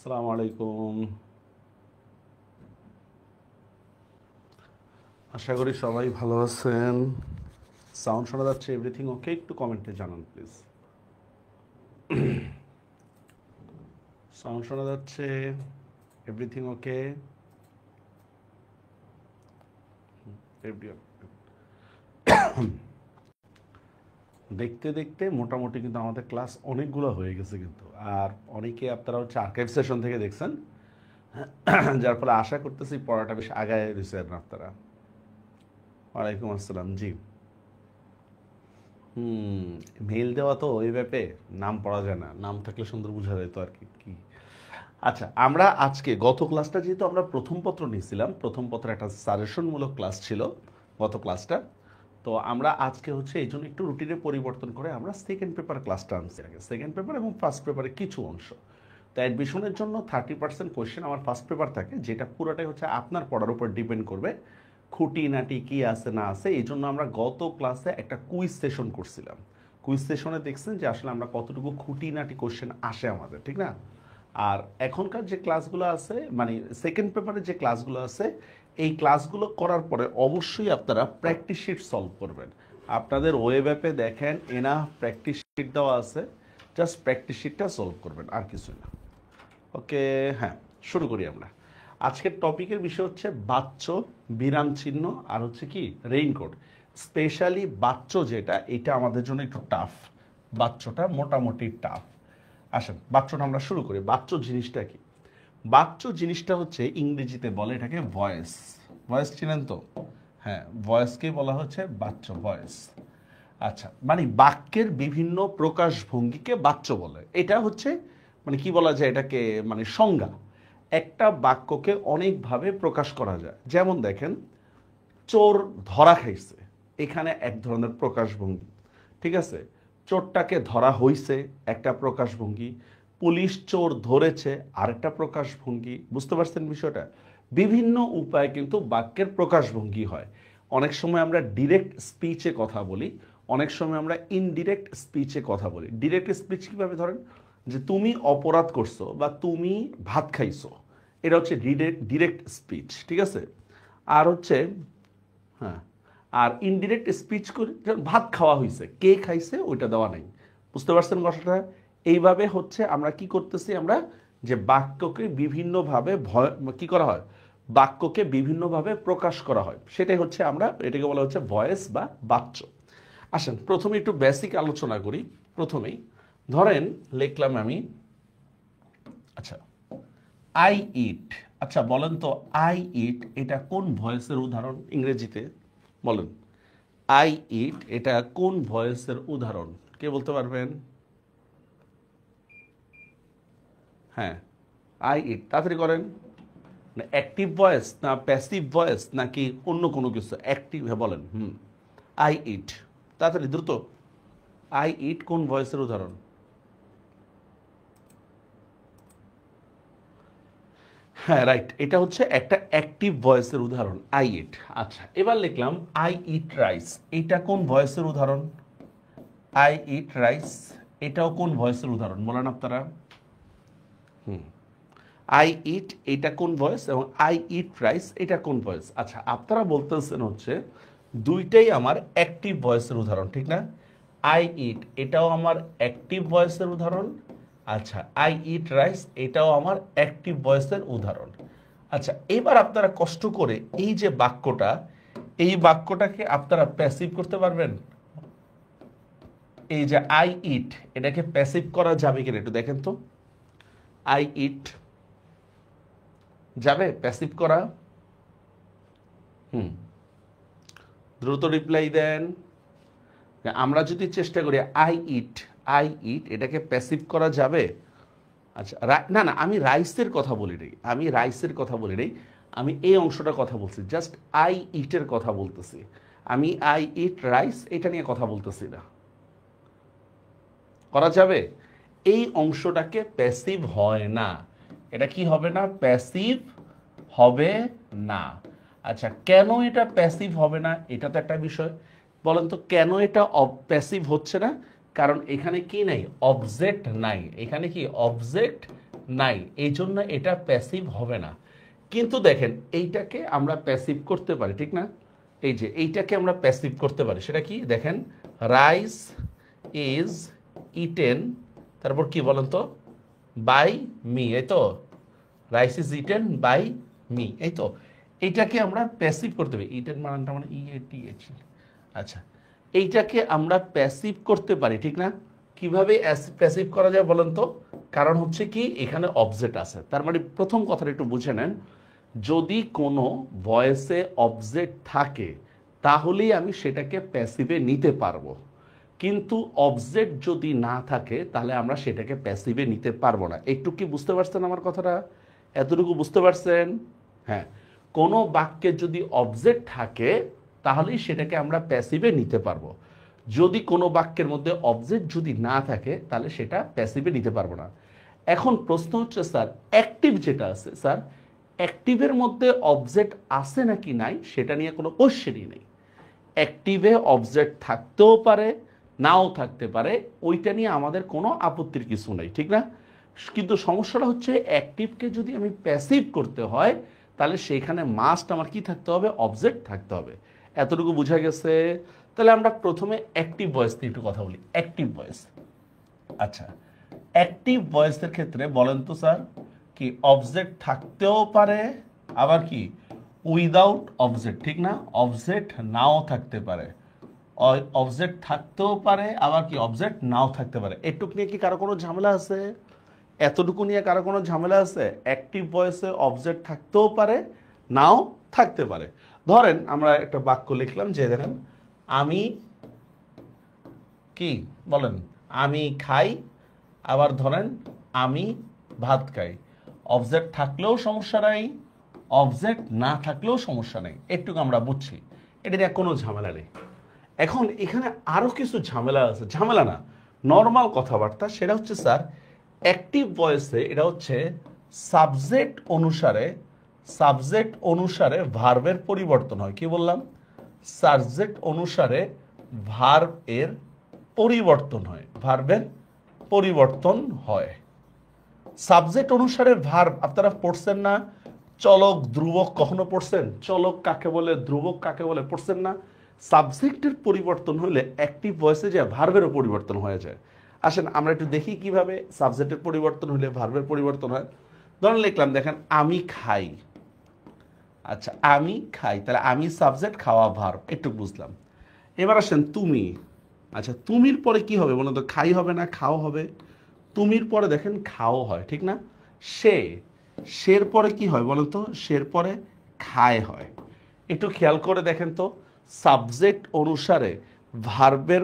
আসসালামু আলাইকুম। আশা করি সবাই ভালো আছেন। সাউন্ড শোনা যাচ্ছে? Everything okay? একটু কমেন্টে জানান প্লিজ। সাউন্ড শোনা যাচ্ছে? Everything okay? দেখতে দেখতে মোটামুটি কিন্তু আমাদের ক্লাস অনেকগুলো হয়ে গেছে কিন্তু, আর অনেকে আপনারা হচ্ছে আর্কাইভ সেশন থেকে দেখছেন, যার ফলে আশা করতেছি পড়াটা বেশ আগায় রয়েছেন আপনারা। ওয়ালাইকুম আসসালাম। জি, মেইল দেওয়া তো ওই ব্যাপে নাম পড়া যায় না, নাম থাকলে সুন্দর বোঝা যেত আর কি কি। আচ্ছা, আমরা আজকে গত ক্লাসটা যেহেতু আমরা প্রথম পত্র নিয়েছিলাম, প্রথম পত্র একটা সাজেশনমূলক ক্লাস ছিল গত ক্লাসটা, তো আমরা আজকে হচ্ছে এই জন্য একটু রুটিনে পরিবর্তন করে আমরা সেকেন্ড পেপার ক্লাসটা আনছি আগে। সেকেন্ড পেপার এবং ফার্স্ট পেপারে কিছু অংশ, তো অ্যাডমিশনের জন্য 30% কোয়েশ্চেন আমার ফার্স্ট পেপার থাকে, যেটা পুরোটাই হচ্ছে আপনার পড়ার উপর ডিপেন্ড করবে খুঁটিনাটি কি আছে না আছে। এই জন্য আমরা গত ক্লাসে একটা কুইজ সেশন করছিলাম। কুইজ সেশনে দেখছেন যে আসলে আমরা কতটুকু খুঁটিনাটি কোশ্চেন আসে আমাদের, ঠিক না? আর এখনকার যে ক্লাসগুলো আছে, মানে সেকেন্ড পেপারে যে ক্লাসগুলো আছে, এই ক্লাসগুলো করার পরে অবশ্যই আপনারা প্র্যাকটিস শিট সলভ করবেন। আপনাদের ওয়েব অ্যাপে দেখেন এনা প্র্যাকটিস শিট দেওয়া আছে, জাস্ট প্র্যাকটিস শিটটা সলভ করবেন, আর কিছু না। ওকে, হ্যাঁ, শুরু করি আমরা। আজকের টপিকের বিষয় হচ্ছে বাচ্চ, বিরাম চিহ্ন, আর হচ্ছে কি রেইনকোট। স্পেশালি বাচ্চ যেটা, এটা আমাদের জন্য একটু টাফ। বাচ্চটা মোটামুটি টাফ। আসেন বাচ্চটা আমরা শুরু করি। বাচ্চ জিনিসটা কি? বাচ্চ জিনিসটা হচ্ছে ইংরেজিতে বলে এটাকে ভয়েস। ভয়েস চিনেন তো? হ্যাঁ, ভয়েসকে বলা হচ্ছে বাচ্চ, ভয়েস। আচ্ছা, মানে বাক্যের বিভিন্ন প্রকাশভঙ্গিকে বাচ্য বলে। এটা হচ্ছে মানে কি বলা যায় এটাকে, মানে সংজ্ঞা। একটা বাক্যকে অনেকভাবে প্রকাশ করা যায়। যেমন দেখেন, চোর ধরা খাইছে, এখানে এক ধরনের প্রকাশভঙ্গি, ঠিক আছে? চোরটাকে ধরা হইছে, একটা প্রকাশভঙ্গি। পুলিশ চোর ধরেছে, আরেকটা প্রকাশভঙ্গি। বুঝতে পারছেন বিষয়টা? বিভিন্ন উপায়ে কিন্তু বাক্যের প্রকাশভঙ্গি হয়। অনেক সময় আমরা ডিরেক্ট স্পিচে কথা বলি, অনেক সময় আমরা ইনডিরেক্ট স্পিচে কথা বলি। ডিরেক্ট স্পিচ কীভাবে? ধরেন যে তুমি অপরাধ করছো বা তুমি ভাত খাইছো, এটা হচ্ছে ডিরেক্ট স্পিচ, ঠিক আছে? আর হচ্ছে, হ্যাঁ, আর ইনডিরেক্ট স্পিচ করি ভাত খাওয়া হয়েছে, কে খাইছে ওইটা দেওয়া নাই। বুঝতে পারছেন কথাটা? এইভাবে হচ্ছে আমরা কি করতেছি, আমরা যে বাক্যকে বিভিন্নভাবে কি করা হয়, বাক্যকে বিভিন্নভাবে প্রকাশ করা হয়, সেটাই হচ্ছে আমরা এটাকে বলা হচ্ছে ভয়েস বা বাচ্য। আসেন প্রথমে একটু বেসিক আলোচনা করি। প্রথমেই ধরেন লিখলাম আমি, আচ্ছা, আই ইট। আচ্ছা বলেন তো, আই ইট এটা কোন ভয়েসের উদাহরণ ইংরেজিতে? বলেন, আই ইট এটা কোন ভয়েসের উদাহরণ? কে বলতে পারবেন? হ্যাঁ, আই ইট, তাড়াতাড়ি করেন। অ্যাক্টিভ ভয়েস না প্যাসিভ ভয়েস নাকি অন্য কোনো কিছু? অ্যাক্টিভ, বলেন। আই ইট, তাড়াতাড়ি দ্রুত। আই ইট কোন ভয়েসের উদাহরণ? হ্যাঁ, রাইট, এটা হচ্ছে একটা অ্যাক্টিভ ভয়েসের উদাহরণ, আই ইট। আচ্ছা, এবার লিখলাম আই ইট রাইস, এটা কোন ভয়েসের উদাহরণ? আই ইট রাইস এটাও কোন ভয়েসের উদাহরণ বলেন আপনারা? আই ইট এটা কোন ভয়েস এবং আই ইট রাইস এটা কোন ভয়েস? আচ্ছা, আপনারা বলতেছেন হচ্ছে দুইটাই আমার অ্যাক্টিভ ভয়েসের উদাহরণ, ঠিক না? আই ইট এটাও আমার অ্যাক্টিভ ভয়েসের উদাহরণ। আচ্ছা, আই ইট রাইস এটাও আমার অ্যাক্টিভ ভয়েসের উদাহরণ। আচ্ছা, এবার আপনারা কষ্ট করে এই যে বাক্যটা, এই বাক্যটাকে আপনারা প্যাসিভ করতে পারবেন? এই যে আই ইট, এটাকে প্যাসিভ করা যাবে কিনা একটু দেখেন তো। আই ইট যাবে প্যাসিভ করা? দ্রুত রিপ্লাই দেন। আমরা যদি চেষ্টা করি আই ইট, আই ইট এটাকে প্যাসিভ করা যাবে? আচ্ছা, না না, আমি রাইসের কথা বলি নি, আমি রাইসের কথা বলি নি, আমি এই অংশটার কথা বলছি, জাস্ট আই ইটের কথা বলতেছি। আমি আই ইট রাইস এটা নিয়ে কথা বলতেছি না। করা যাবে? এই অংশটাকে প্যাসিভ হয় না, এটা কি হবে না? প্যাসিভ হবে না। আচ্ছা, কেন এটা প্যাসিভ হবে না এটা তো একটা বিষয়। বলেন তো কেন এটা প্যাসিভ হচ্ছে না? কারণ এখানে কি নাই? অবজেক্ট নাই। এখানে কি অবজেক্ট নাই, এই জন্য এটা প্যাসিভ হবে না। কিন্তু দেখেন এইটাকে আমরা প্যাসিভ করতে পারি, ঠিক না? এই যে এইটাকে আমরা প্যাসিভ করতে পারি, সেটা কি দেখেন, রাইস ইজ ইটেন, তারপর কি বলেন তো, বাই মি, এই তো, rice is eaten by me, এই তো, এইটাকে আমরা প্যাসিভ করতে পারি। ইটেন মানটা মানে ইএটিএইচ, আচ্ছা, এইটাকে আমরা প্যাসিভ করতে পারি, ঠিক না? কিভাবে প্যাসিভ করা যায় বলেন তো? কারণ হচ্ছে কি এখানে অবজেক্ট আছে, তার মানে প্রথম কথাটা একটু বুঝে নেন, যদি কোনো ভয়েসে অবজেক্ট থাকে তাহলেই আমি সেটাকে প্যাসিভে নিতে পারবো, কিন্তু অবজেক্ট যদি না থাকে তাহলে আমরা সেটাকে প্যাসিভে নিতে পারবো না। একটু কি বুঝতে পারছেন আমার কথাটা? এতটুকু বুঝতে পারছেন? হ্যাঁ, কোনো বাক্যে যদি অবজেক্ট থাকে তাহলেই সেটাকে আমরা প্যাসিভে নিতে পারবো। যদি কোনো বাক্যের মধ্যে অবজেক্ট যদি না থাকে তাহলে সেটা প্যাসিভে নিতে পারবো না। এখন প্রশ্ন হচ্ছে স্যার, অ্যাক্টিভ যেটা আছে স্যার, অ্যাক্টিভের মধ্যে অবজেক্ট আছে নাকি নাই সেটা নিয়ে কোনো কোশ্চেনই নেই। অ্যাক্টিভে অবজেক্ট থাকতেও পারে, নাও থাকতে পারে, ওইটা নিয়ে আমাদের কোনো আপত্তির কিছু নেই, ঠিক না? কিন্তু সমস্যাটা হচ্ছে অ্যাক্টিভকে যদি আমি প্যাসিভ করতে হয় তাহলে সেইখানে মাস্ট আমার কি থাকতে হবে, অবজেক্ট থাকতে হবে। এতটুকু বোঝা গেছে? তাহলে আমরা প্রথমে অ্যাক্টিভ ভয়েস নিয়ে একটু কথা বলি। অ্যাক্টিভ ভয়েস, আচ্ছা, অ্যাক্টিভ ভয়েসের ক্ষেত্রে বলেন তো স্যার, কি অবজেক্ট থাকতেও পারে, আবার কি উইদাউট অবজেক্ট, ঠিক না? অবজেক্ট নাও থাকতে পারে, অবজেক্ট থাকতেও পারে, আবার কি অবজেক্ট নাও থাকতে পারে। এটুকু নিয়ে কি কারো কোনো ঝামেলা আছে? এতটুকু নিয়ে কারো কোনো ঝামেলা আছে? অ্যাক্টিভ ভয়েসে অবজেক্ট থাকতেও পারে, নাও থাকতে পারে। ধরেন আমরা একটা বাক্য লিখলাম যে দেখেন, আমি কি বলেন, আমি খাই, আবার ধরেন আমি ভাত খাই। অবজেক্ট থাকলেও সমস্যা নাই, অবজেক্ট না থাকলেও সমস্যা নেই, একটু আমরা বুঝছি, এটা নিয়ে কোনো ঝামেলা নেই। এখন এখানে আরো কিছু ঝামেলা আছে, ঝামেলা না, নর্মাল কথাবার্তা। সেটা হচ্ছে স্যার, অ্যাক্টিভ ভয়েসে এটা হচ্ছে সাবজেক্ট অনুসারে ভার্বের পরিবর্তন হয়। কি বললাম? সাবজেক্ট অনুসারে ভার্ব এর পরিবর্তন হয়, ভার্বের পরিবর্তন হয়। সাবজেক্ট অনুসারে ভার্ব আপনারা পড়ছেন না? চলক ধ্রুবক কখনো পড়ছেন? চলক কাকে বলে, ধ্রুবক কাকে বলে, পড়ছেন না? সাবজেক্টের পরিবর্তন হলে অ্যাক্টিভ ভয়েসে যে ভার্বেরও পরিবর্তন হয়ে যায়। আসেন আমরা একটু দেখি কিভাবে সাবজেক্টের পরিবর্তন হলে ভার্বের পরিবর্তন হয়। ধরুন লিখলাম দেখেন, আমি খাই। আচ্ছা, আমি খাই, তাহলে আমি সাবজেক্ট, খাওয়া ভার্ব, একটু বুঝলাম। এবার আসেন তুমি। আচ্ছা, তুমির পরে কি হবে বলুন তো? খাই হবে না খাও হবে? তুমির পরে দেখেন খাও হয়, ঠিক না? সে, সের পরে কি হয় বলুন তো? সের পরে খায় হয়। একটু খেয়াল করে দেখেন তো, সাবজেক্ট অনুসারে ভার্বের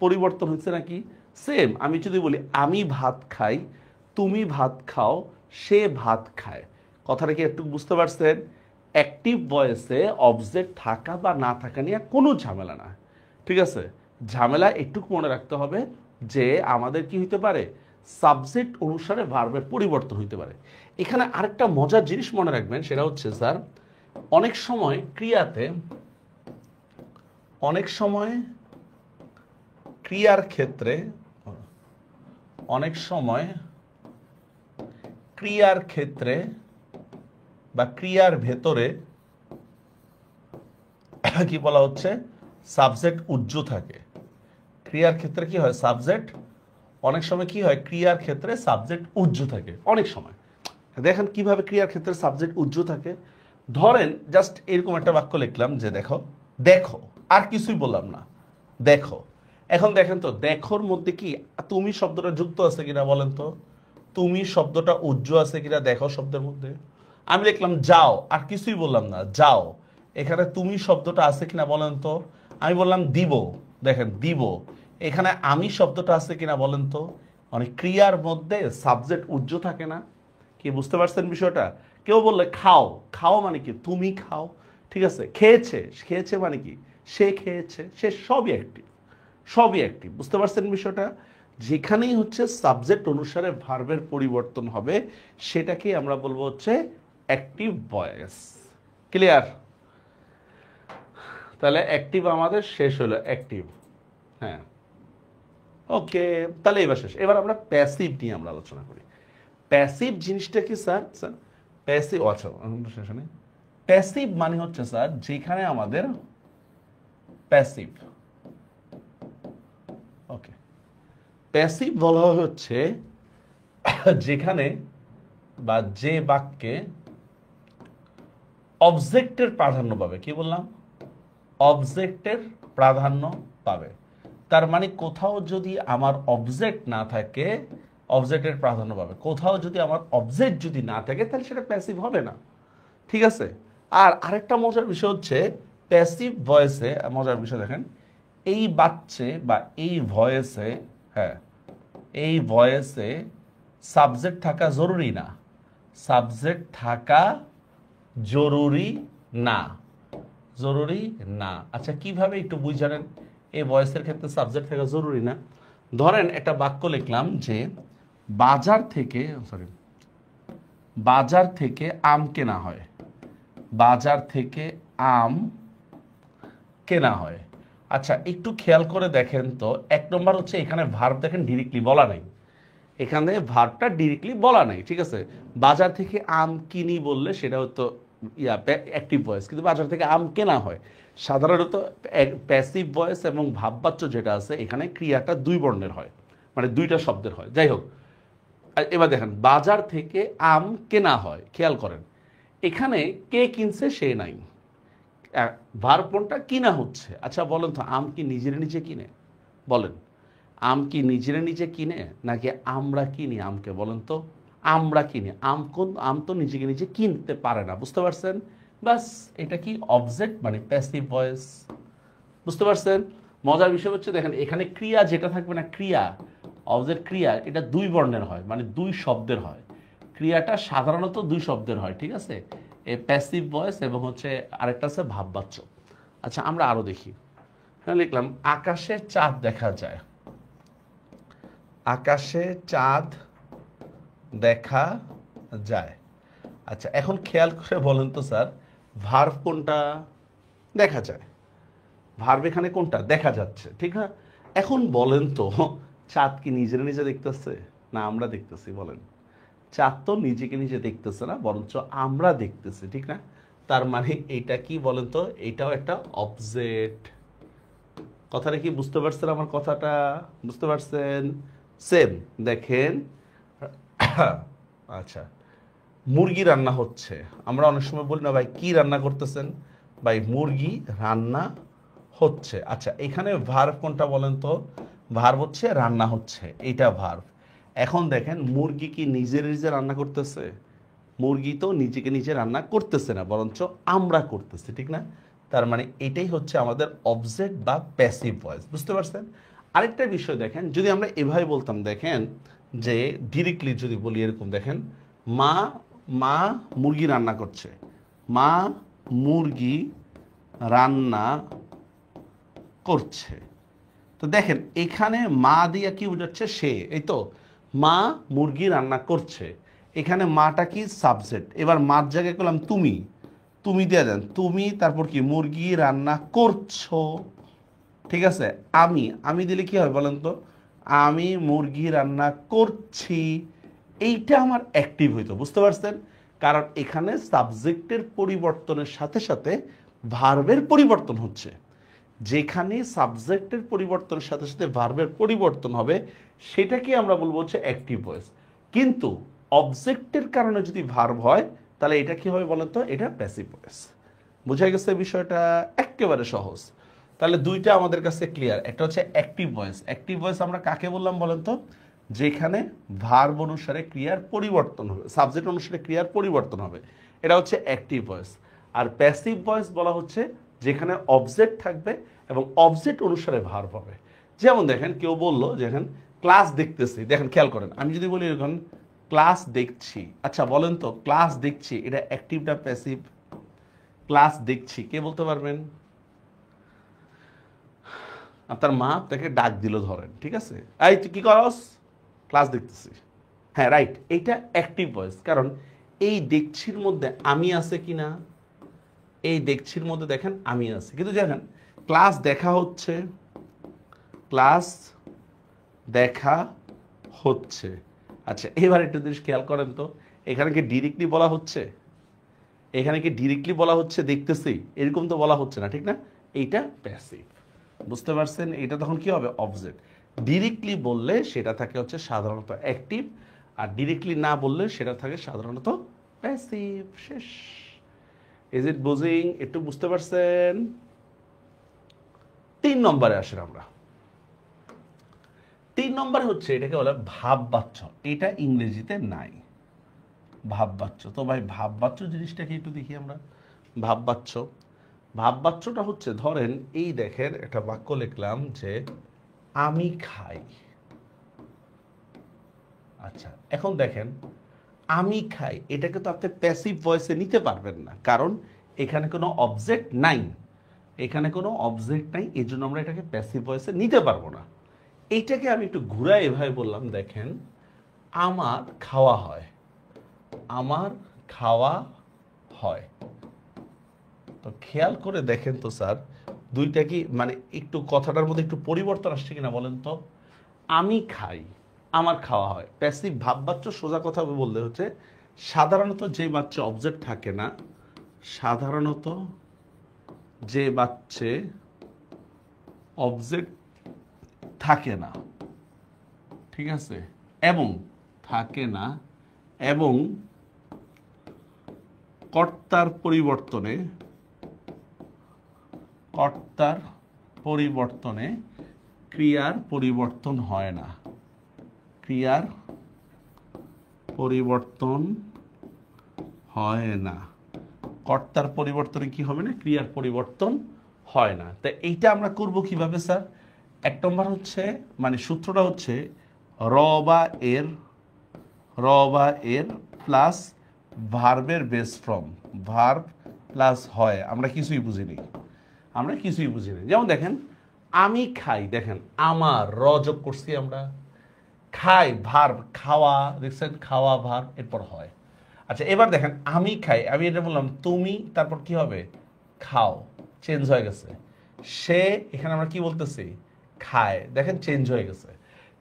পরিবর্তন হচ্ছে নাকি? সেম। আমি যদি বলি আমি ভাত খাই, তুমি ভাত খাও, সে ভাত খায়, কথাটা কি একটু বুঝতে পারছেন? অ্যাক্টিভ ভয়েসে অবজেক্ট থাকা বা না থাকা নিয়ে কোনো ঝামেলা না, ঠিক আছে? ঝামেলা একটু মনে রাখতে হবে যে আমাদের কি হইতে পারে, সাবজেক্ট অনুসারে ভার্বের পরিবর্তন হইতে পারে। এখানে আরেকটা মজার জিনিস মনে রাখবেন, সেটা হচ্ছে স্যার, অনেক সময় ক্রিয়াতে, অনেক সময় ক্রিয়ার ক্ষেত্রে, অনেক সময় ক্রিয়ার ক্ষেত্রে বা ক্রিয়ার ভেতরে কি বলা হচ্ছে, সাবজেক্ট উজ্জ থাকে। ক্রিয়ার ক্ষেত্রে কি হয়, সাবজেক্ট, অনেক সময় কি হয়, ক্রিয়ার ক্ষেত্রে সাবজেক্ট উজ্জ থাকে। অনেক সময় দেখেন কিভাবে ক্রিয়ার ক্ষেত্রে সাবজেক্ট উজ্জ থাকে। ধরেন জাস্ট এরকম একটা বাক্য লিখলাম যে দেখো, দেখো, আর কিছুই বললাম না, দেখো। এখন দেখেন তো, দেখোর মধ্যে কি তুমি শব্দটা যুক্ত আছে কিনা বলেন তো? তুমি শব্দটা উজ্জ আছে কিনা দেখো শব্দের মধ্যে? আমি লিখলাম যাও, আর কিছুই বললাম না, যাও, এখানে তুমি শব্দটা আছে কিনা বলেন তো? আমি বললাম দিব, দেখেন দিব, এখানে আমি শব্দটা আছে কিনা বলেন তো? মানে ক্রিয়ার মধ্যে সাবজেক্ট উজ্জ থাকে না। কি বুঝতে পারছেন বিষয়টা? কেউ বললে খাও, খাও মানে কি তুমি খাও, ঠিক আছে? খেয়েছে, খেয়েছে মানে কি সে খেয়েছে, সে সবই অ্যাক্টিভ, সবই অ্যাক্টিভ। বুঝতে পারছেন বিষয়টা? যেখানেই হচ্ছে সাবজেক্ট অনুসারে ভার্বের পরিবর্তন হবে সেটাকে আমরা বলবো হচ্ছে অ্যাক্টিভ ভয়েস। ক্লিয়ার? তাহলে অ্যাক্টিভ আমাদের শেষ হলো, অ্যাক্টিভ। হ্যাঁ, ওকে, তাহলে এবার শেষ। এবার আমরা প্যাসিভ নিয়ে আমরা আলোচনা করি। প্যাসিভ জিনিসটা কি স্যার? স্যার প্যাসিভ, আচ্ছা প্যাসিভ মানে হচ্ছে স্যার যেখানে আমাদের প্যাসিভ, ওকে, প্যাসিভ বলা হচ্ছে যেখানে বা যে বাক্যে অবজেক্টের প্রাধান্য পাবে। কি বললাম? অবজেক্টের প্রাধান্য পাবে। তার মানে কোথাও যদি আমার অবজেক্ট না থাকে, অবজেক্টের প্রাধান্য পাবে। কোথাও যদি আমার অবজেক্ট যদি না থাকে তাহলে সেটা প্যাসিভ হবে না। ঠিক আছে? আর আরেকটা মজার বিষয় হচ্ছে প্যাসিভ ভয়েসে, মজার বিষয় দেখেন, এই বাচ্চে বা এই ভয়েসে, হ্যাঁ, এই ভয়েসে সাবজেক্ট থাকা জরুরি না। সাবজেক্ট থাকা জরুরি না, জরুরি না। আচ্ছা কিভাবে একটু বুঝালেন? এই ভয়েসের ক্ষেত্রে সাবজেক্ট থাকা জরুরি না। ধরেন একটা বাক্য লিখলাম যে বাজার থেকে, সরি, বাজার থেকে আম কেনা হয়। বাজার থেকে আম কেনা হয়। আচ্ছা একটু খেয়াল করে দেখেন তো, এক নম্বর হচ্ছে এখানে ভার্ব দেখেন ডিরেক্টলি বলা নাই, এখানে ভার্বটা ডিরেক্টলি বলা নাই। ঠিক আছে? বাজার থেকে আম কিনি বললে সেটা হতো অ্যাক্টিভ ভয়েস, কিন্তু বাজার থেকে আম কেনা হয়। সাধারণত প্যাসিভ ভয়েস এবং ভাববাচ্য যেটা আছে এখানে ক্রিয়াটা দুই বর্ণের হয়, মানে দুইটা শব্দের হয়। যাই হোক, এবার দেখেন বাজার থেকে আম কেনা হয়, খেয়াল করেন এখানে কে কিনছে সে নাই, ভার্ব কোনটা? কিনা হচ্ছে। আচ্ছা বলেন তো আম কি নিজের নিজে কিনে? বলেন, আম কি নিজের নিজে কিনে নাকি আমরা কিনি আমকে? বলেন তো, আমরা কিনি আম, কোন আম তো নিজেকে নিজে কিনতে পারে না। বুঝতে পারছেন? বাস, এটা কি অবজেক্ট মানে প্যাসিভ ভয়েস। বুঝতে পারছেন? মজার বিষয় হচ্ছে দেখেন এখানে ক্রিয়া যেটা থাকবে না, ক্রিয়া, অবজেক্ট ক্রিয়া, এটা দুই বর্ণের হয়, মানে দুই শব্দের হয়। ক্রিয়াটা সাধারণত দুই শব্দের হয়। ঠিক আছে? এ প্যাসিভ ভয়েস এবং হচ্ছে আরেকটা আছে ভাববাচ্য। আচ্ছা আমরা আরো দেখি। হ্যাঁ লিখলাম আকাশে চাঁদ দেখা যায়। আকাশে চাঁদ দেখা যায়। আচ্ছা এখন খেয়াল করে বলেন তো স্যার, ভার্ব কোনটা? দেখা যায়। ভার্ব এখানে কোনটা? দেখা যাচ্ছে। ঠিক না? এখন বলেন তো চাঁদ কি নিজের নিজে দেখতেছে না আমরা দেখতেছি? বলেন, চাঁদ তো নিজেকে নিজে দেখতেছে না, বরঞ্চ আমরা দেখতেছি। ঠিক না? তার মানে এটা কি বলেন তো? এটাও একটা অবজেক্ট। কথাটা কি বুঝতে পারছেন? আমার কথাটা বুঝতে পারছেন? সেম দেখেন। আচ্ছা মুরগি রান্না হচ্ছে, আমরা অনেক সময় বলি না ভাই কি রান্না করতেছেন? ভাই মুরগি রান্না হচ্ছে। আচ্ছা এখানে ভার্ব কোনটা বলেন তো? ভার্ব হচ্ছে রান্না হচ্ছে, এটা ভার্ব। এখন দেখেন মুরগি কি নিজের নিজে রান্না করতেছে? মুরগি তো নিজেকে নিজে রান্না করতেছে না, বরঞ্চ আমরা করতেছি। ঠিক না? তার মানে এটাই হচ্ছে আমাদের অবজেক্ট বা প্যাসিভ ভয়েস। বুঝতে পারছেন? আরেকটা বিষয় দেখেন, যদি আমরা এভাবে বলতাম, দেখেন যে ডিরেক্টলি যদি বলি এরকম, দেখেন মা, মা মুরগি রান্না করছে। মা মুরগি রান্না করছে। তো দেখেন এখানে মা দিয়া কি বোঝাচ্ছে? সে। এই তো, মা মুরগি রান্না করছে, এখানে মাটা কি? সাবজেক্ট। এবার মার জায়গায় করলাম তুমি, তুমি দিয়ে দেন তুমি, তারপর কি? মুরগি রান্না করছো। ঠিক আছে? আমি, আমি দিলে কি হয় বলেন তো? আমি মুরগি রান্না করছি। এইটা আমার অ্যাক্টিভ হইতো। বুঝতে পারছেন? কারণ এখানে সাবজেক্টের পরিবর্তনের সাথে সাথে ভার্বের পরিবর্তন হচ্ছে। যেখানে সাবজেক্টের পরিবর্তনের সাথে সাথে ভার্বের পরিবর্তন হবে সেটাকে আমরা বলবো হচ্ছে অ্যাক্টিভ ভয়েস। কিন্তু অবজেক্টের কারণে যদি ভার্ব হয় তাহলে এটা কি হবে বলেন তো? এটা প্যাসিভ ভয়েস। বোঝা গেছে বিষয়টা? একেবারে সহজ। তাহলে দুইটা আমাদের কাছে ক্লিয়ার। একটা হচ্ছে অ্যাক্টিভ ভয়েস। অ্যাক্টিভ ভয়েস আমরা কাকে বললাম বলেন তো? যেখানে ভার্ব অনুসারে ক্রিয়ার পরিবর্তন হবে, সাবজেক্ট অনুসারে ক্রিয়ার পরিবর্তন হবে, এটা হচ্ছে অ্যাক্টিভ ভয়েস। আর প্যাসিভ ভয়েস বলা হচ্ছে যেখানে অবজেক্ট থাকবে এবং অবজেক্ট অনুসারে ভার্ব হবে। যেমন দেখেন কেউ বললো দেখেন ক্লাস দেখতেছি, দেখেন খেয়াল করেন, আমি যদি বলি এরকম ক্লাস দেখছি, আচ্ছা বলেন তো ক্লাস দেখছি এটা অ্যাক্টিভ না প্যাসিভ? ক্লাস দেখছি, কে বলতে পারবেন? আপনার মা তাকে ডাক দিল ধরেন, ঠিক আছে, এই তুই কি করস? ক্লাস দেখতেছি। হ্যাঁ রাইট, এইটা অ্যাক্টিভ ভয়েস। কারণ এই দেখছির মধ্যে আমি আছে কি না? এই দেখছির মধ্যে দেখেন আমি আছি। কিন্তু দেখেন ক্লাস দেখা হচ্ছে, ক্লাস দেখা হচ্ছে, আচ্ছা এবার একটু জিনিস খেয়াল করেন তো, এখানে কি ডিরেক্টলি বলা হচ্ছে, এখানে কি ডিরেক্টলি বলা হচ্ছে দেখতেছি, এরকম তো বলা হচ্ছে না, ঠিক না? এইটা প্যাসিভ, বুঝতে পারছেন? এটা তখন কি হবে? অবজেক্ট। ডিরেক্টলি বললে সেটা থাকে হচ্ছে সাধারণত অ্যাক্টিভ, আর ডিরেক্টলি না বললে সেটা থাকে সাধারণত প্যাসিভ। শেষ। ইজ ইট বুঝিং? একটু বুঝতে পারছেন? 3 নম্বরে আসেন আমরা। 3 নম্বরে হচ্ছে এটাকে বলে ভাববাচ্য। এটা ইংরেজিতে নাই, ভাববাচ্য। তো ভাই ভাববাচ্য জিনিসটাকে একটু দেখি আমরা। ভাববাচ্য, ভাববাচ্যটা হচ্ছে ধরেন এই দেখেন একটা বাক্য লিখলাম যে আমি খাই। আচ্ছা এখন দেখেন আমি খাই, এটাকে তো আপনি প্যাসিভ ভয়েসে নিতে পারবেন না, কারণ এখানে কোনো অবজেক্ট নাই, এখানে কোনো অবজেক্ট নাই, এই জন্য আমরা এটাকে প্যাসিভ ভয়েসে নিতে পারবো না। এইটাকে আমি একটু ঘুরাই এভাবে বললাম, দেখেন আমার খাওয়া হয়, আমার খাওয়া হয়। তো খেয়াল করে দেখেন তো স্যার, দুইটা কি মানে একটু কথাটার মধ্যে একটু পরিবর্তন আসছে কিনা বলেন তো? আমি খাই, আমার খাওয়া হয়। প্যাসিভ ভাববাচ্য সোজা কথা বললে হচ্ছে সাধারণত যে বাচ্চা অবজেক্ট থাকে না, সাধারণত যে বাচ্চে অবজেক্ট থাকে না, ঠিক আছে, এবং থাকে না, এবং কর্তার পরিবর্তনে, কর্তার পরিবর্তনে ক্রিয়ার পরিবর্তন হয় না, ক্রিয়ার পরিবর্তন হয় না, কর্তার পরিবর্তনে কি হবে না? ক্রিয়ার পরিবর্তন হয় না। তা এইটা আমরা করব কিভাবে স্যার? 1 নম্বর হচ্ছে মানে সূত্রটা হচ্ছে র বা এর প্লাস ভার্বের বেস ফর্ম, ভার্ব প্লাস হয়। আমরা কিছুই বুঝিনি, আমরা কিছুই বুঝিনি। যেমন দেখেন আমি খাই, দেখেন আমার র যোগ করছি আমরা, খাই ভার্ব খাওয়া, দেখছেন খাওয়া ভার্ব, এরপর হয়। আচ্ছা এবার দেখেন আমি খাই, আমি এটা বললাম তুমি, তারপর কি হবে? খাও, চেঞ্জ হয়ে গেছে। সে, এখানে আমরা কি বলতেছি? খায়, দেখেন চেঞ্জ হয়ে গেছে।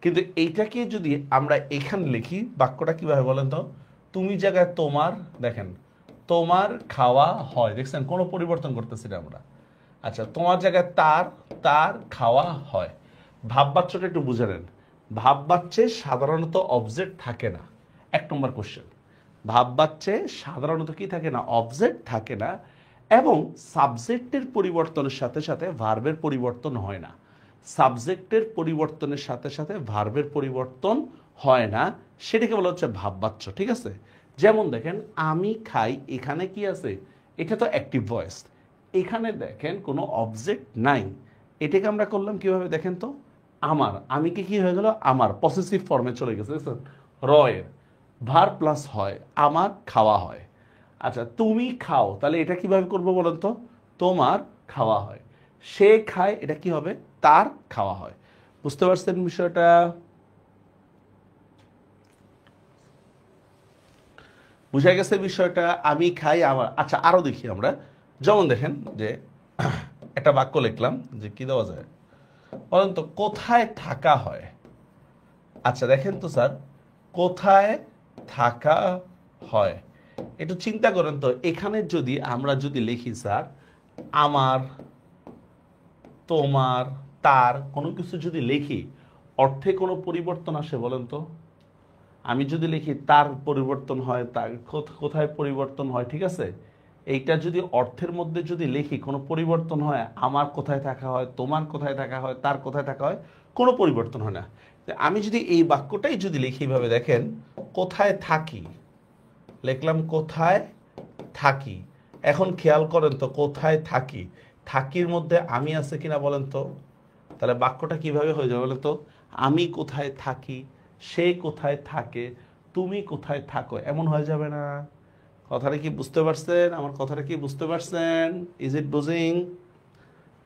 কিন্তু এইটাকে যদি আমরা এখানে লিখি বাক্যটা কিভাবে বলেন তো? তুমি জায়গায় তোমার, দেখেন তোমার খাওয়া হয়, দেখছেন কোনো পরিবর্তন করতেছি না আমরা। আচ্ছা তোমার জায়গায় তার, তার খাওয়া হয়। ভাববাচ্যটা একটু বুঝে নেন। ভাববাচ্যে সাধারণত অবজেক্ট থাকে না। 1 নম্বর কোশ্চেন, ভাববাচ্যে সাধারণত কি থাকে না? অবজেক্ট থাকে না, এবং সাবজেক্টের পরিবর্তনের সাথে সাথে ভার্বের পরিবর্তন হয় না। সাবজেক্টের পরিবর্তনের সাথে সাথে ভার্বের পরিবর্তন হয় না, সেটাকে বলা হচ্ছে ভাববাচ্য, ঠিক আছে? যেমন দেখেন আমি খাই, এখানে কি আছে? এটা তো অ্যাক্টিভ ভয়েস, এখানে দেখেন কোনো অবজেক্ট নাই। এটাকে আমরা করলাম কিভাবে দেখেন তো? আমার, আমি কি হয়ে গেল? আমার পসেসিভ ফর্মে চলে গেছে, দেখছেন? র এর ভার প্লাস হয়, আমার খাওয়া হয়। আচ্ছা তুমি খাও, তাহলে এটা কিভাবে করবো বলেন তো? তোমার খাওয়া হয়। সে খায়, এটা কি হবে? তার খাওয়া হয়। বুঝতে পারছেন বিষয়টা? বুঝা গেছে বিষয়টা? আমি খাই আমার। আচ্ছা আরো দেখি আমরা, যেমন দেখেন যে একটা বাক্য লিখলাম যে কি দেওয়া যায় বলেন তো? কোথায় থাকা হয়। আচ্ছা দেখেন তো স্যার, কোথায় থাকা হয়, একটু চিন্তা করেন তো। এখানে যদি আমরা যদি লিখি স্যার আমার, তোমার, তার, কোনো কিছু যদি লিখি, অর্থে কোনো পরিবর্তন আসে বলেন তো? আমি যদি লিখি তার পরিবর্তন হয়, তার কোথায় পরিবর্তন হয়, ঠিক আছে? এইটা যদি অর্থের মধ্যে যদি লিখি কোনো পরিবর্তন হয়, আমার কোথায় থাকা হয়, তোমার কোথায় থাকা হয়, তার কোথায় থাকা হয়, কোনো পরিবর্তন হয় না। আমি যদি এই বাক্যটাই যদি লিখি এইভাবে, দেখেন কোথায় থাকি, লিখলাম কোথায় থাকি। এখন খেয়াল করেন তো, কোথায় থাকি, থাকির মধ্যে আমি আছে কিনা বলেন তো? তাহলে বাক্যটা কিভাবে হয়ে যাবে বলেন তো? আমি কোথায় থাকি, সে কোথায় থাকে, তুমি কোথায় থাকো, এমন হয়ে যাবে না? কথাটা কি বুঝতে পারছেন? আমার কথাটা কি বুঝতে পারছেন? ইজ ইট বুঝিং?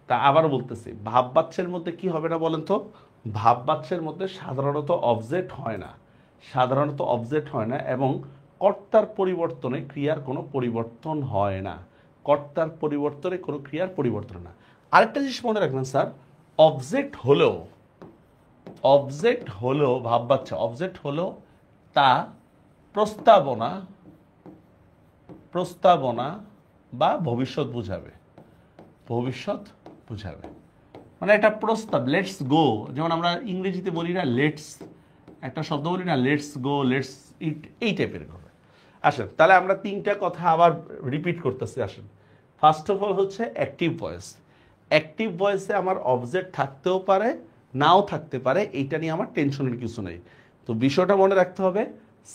তা আবার বলতেছি, ভাববাচ্যের মধ্যে কি হবে না বলেন তো? ভাববাচ্যের মধ্যে সাধারণত অবজেক্ট হয় না, সাধারণত অবজেক্ট হয় না, এবং কর্তার পরিবর্তনে ক্রিয়ার কোনো পরিবর্তন হয় না, কর্তার পরিবর্তনে কোনো ক্রিয়ার পরিবর্তন না। আরেকটা জিনিস মনে রাখবেন স্যার, অবজেক্ট হলেও, অবজেক্ট হলেও ভাববাচ্য, অবজেক্ট হলেও তা প্রস্তাবনা প্রস্তাবনা বা ভবিষ্যৎ বুঝাবে, ভবিষ্যৎ বুঝাবে। মানে একটা প্রস্তাব, লেটস গো, যেমন আমরা ইংরেজিতে বলি না লেটস, একটা শব্দ বলি না লেটস গো, লেটস ইট, এই টাইপের হবে। আসেন তাহলে আমরা তিনটা কথা আবার রিপিট করতেছি। আসেন, ফার্স্ট অফ অল হচ্ছে অ্যাক্টিভ ভয়েস। অ্যাক্টিভ ভয়েসে আমার অবজেক্ট থাকতেও পারে, নাও থাকতে পারে, এইটা নিয়ে আমার টেনশনের কিছু নেই। তো বিষয়টা মনে রাখতে হবে,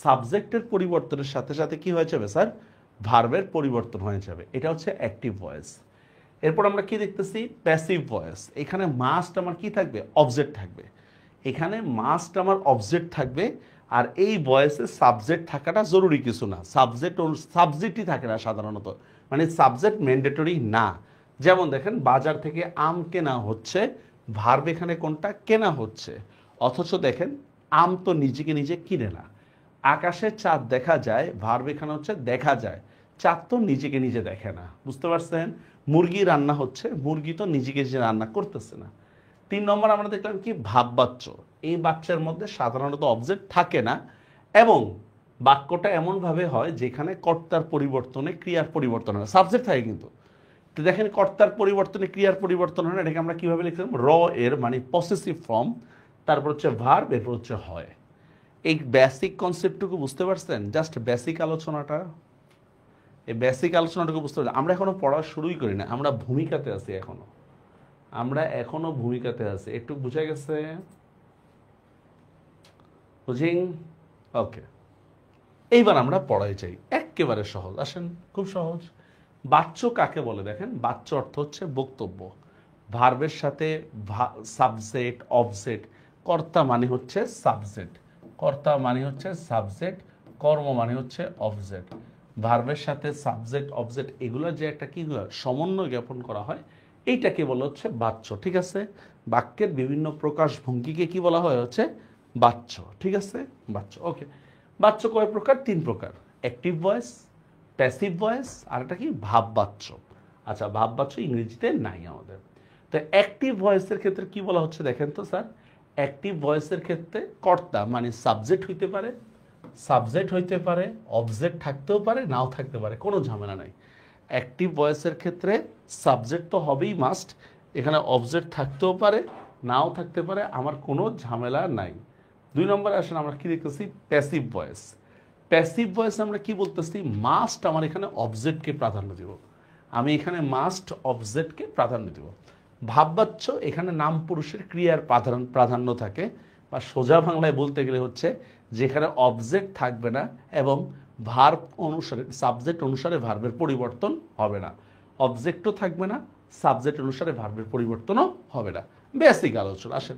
সাবজেক্টের পরিবর্তনের সাথে সাথে কি হয়ে যাবে স্যার, ভার্বের পরিবর্তন হয়ে যাবে। এটা হচ্ছে অ্যাক্টিভ ভয়েস। এরপর আমরা কি দেখতেছি, প্যাসিভ ভয়েস। এখানে মাস্ট আমার কি থাকবে, অবজেক্ট থাকবে। এখানে মাস্ট আমার অবজেক্ট থাকবে, আর এই ভয়েসে সাবজেক্ট থাকাটা জরুরি কিছু না, সাবজেক্টই থাকে না সাধারণত, মানে সাবজেক্ট ম্যান্ডেটরি না। যেমন দেখেন, বাজার থেকে আম কেনা হচ্ছে, ভার্ব এখানে কোনটা, কেনা হচ্ছে। অথচ দেখেন আম তো নিজেকে নিজে কিনে না। আকাশে চাঁদ দেখা যায়, ভার্ব এখানে হচ্ছে দেখা যায়, চাঁদ তো নিজেকে নিজে দেখে না। বুঝতে পারছেন? মুরগি রান্না হচ্ছে, মুরগি তো নিজেকে নিজে রান্না করতেছে না। 3 নম্বর আমরা দেখলাম কি, ভাববাচ্য। এই বাচ্চার মধ্যে সাধারণত অবজেক্ট থাকে না, এবং বাক্যটা এমনভাবে হয় যেখানে কর্তার পরিবর্তনে ক্রিয়ার পরিবর্তন হয়, সাবজেক্ট থাকে কিন্তু। তো দেখেন, কর্তার পরিবর্তনে ক্রিয়ার পরিবর্তন হয় না, এটাকে আমরা কীভাবে লিখলাম, র এর মানে পসেসিভ ফর্ম, তারপর হচ্ছে ভার্ব, এরপর হচ্ছে হয়। এই বেসিক কনসেপ্টটুকু বুঝতে পারছেন? জাস্ট বেসিক আলোচনাটা, এই বেসিক আলোচনাটুকু বুঝতে পারছি। আমরা এখনো পড়া শুরুই করি না, আমরা ভূমিকাতে আছি এখনো, আমরা এখনো ভূমিকাতে আছি। একটু বুঝা গেছে? বুঝিং? ওকে, এইবার আমরা পড়াই চাই, একেবারে সহজ। আসেন, খুব সহজ। বাচ্য কাকে বলে? দেখেন, বাচ্য অর্থ হচ্ছে বক্তব্য। ভার্বের সাথে সাবজেক্ট, অবজেক্ট, কর্তা মানে হচ্ছে সাবজেক্ট, কর্তা মানে হচ্ছে সাবজেক্ট, কর্ম মানে হচ্ছে অবজেক্ট। ভার্বের সাথে সাবজেক্ট, অবজেক্ট এগুলো যে একটা কি সমন্বয় জ্ঞাপন করা হয়, এইটাকে বলা হচ্ছে বাচ্য। ঠিক আছে? বাক্যের বিভিন্ন প্রকাশ ভঙ্গিকে কি বলা হয়, হচ্ছে বাচ্য। ঠিক আছে? বাচ্য। ওকে, বাচ্য কয় প্রকার? 3 প্রকার। অ্যাক্টিভ ভয়েস, প্যাসিভ ভয়েস, আর একটা কি, ভাববাচ্য। আচ্ছা, ভাববাচ্য ইংরেজিতে নাই আমাদের। তো অ্যাক্টিভ ভয়েসের ক্ষেত্রে কি বলা হচ্ছে দেখেন তো স্যার, অ্যাক্টিভ ভয়েসের ক্ষেত্রে কর্তা মানে সাবজেক্ট হইতে পারে, সাবজেক্ট হইতে পারে, অবজেক্ট থাকতেও পারে, নাও থাকতে পারে, কোনো ঝামেলা নাই। অ্যাক্টিভ ভয়েসের ক্ষেত্রে সাবজেক্ট তো হবেই মাস্ট, এখানে অবজেক্ট থাকতেও পারে, নাও থাকতে পারে, আমার কোনো ঝামেলা নাই। 2 নম্বরে আসেন, আমরা কি দেখতেছি, প্যাসিভ ভয়েস। প্যাসিভ ভয়েস আমরা কি বলতেছি, মাস্ট আমার এখানে অবজেক্টকে প্রাধান্য দেব, আমি এখানে মাস্ট অবজেক্টকে প্রাধান্য দেব। ভাববাচ্য, এখানে নাম পুরুষের ক্রিয়ার প্রাধান্য থাকে, বা সোজা বাংলায় বলতে গেলে হচ্ছে যেখানে অবজেক্ট থাকবে না এবং ভার্ব অনুসারে, সাবজেক্ট অনুসারে ভার্বের পরিবর্তন হবে না, অবজেক্টও থাকবে না, সাবজেক্ট অনুসারে ভার্বের পরিবর্তনও হবে না। বেসিক আলোচনা। আসেন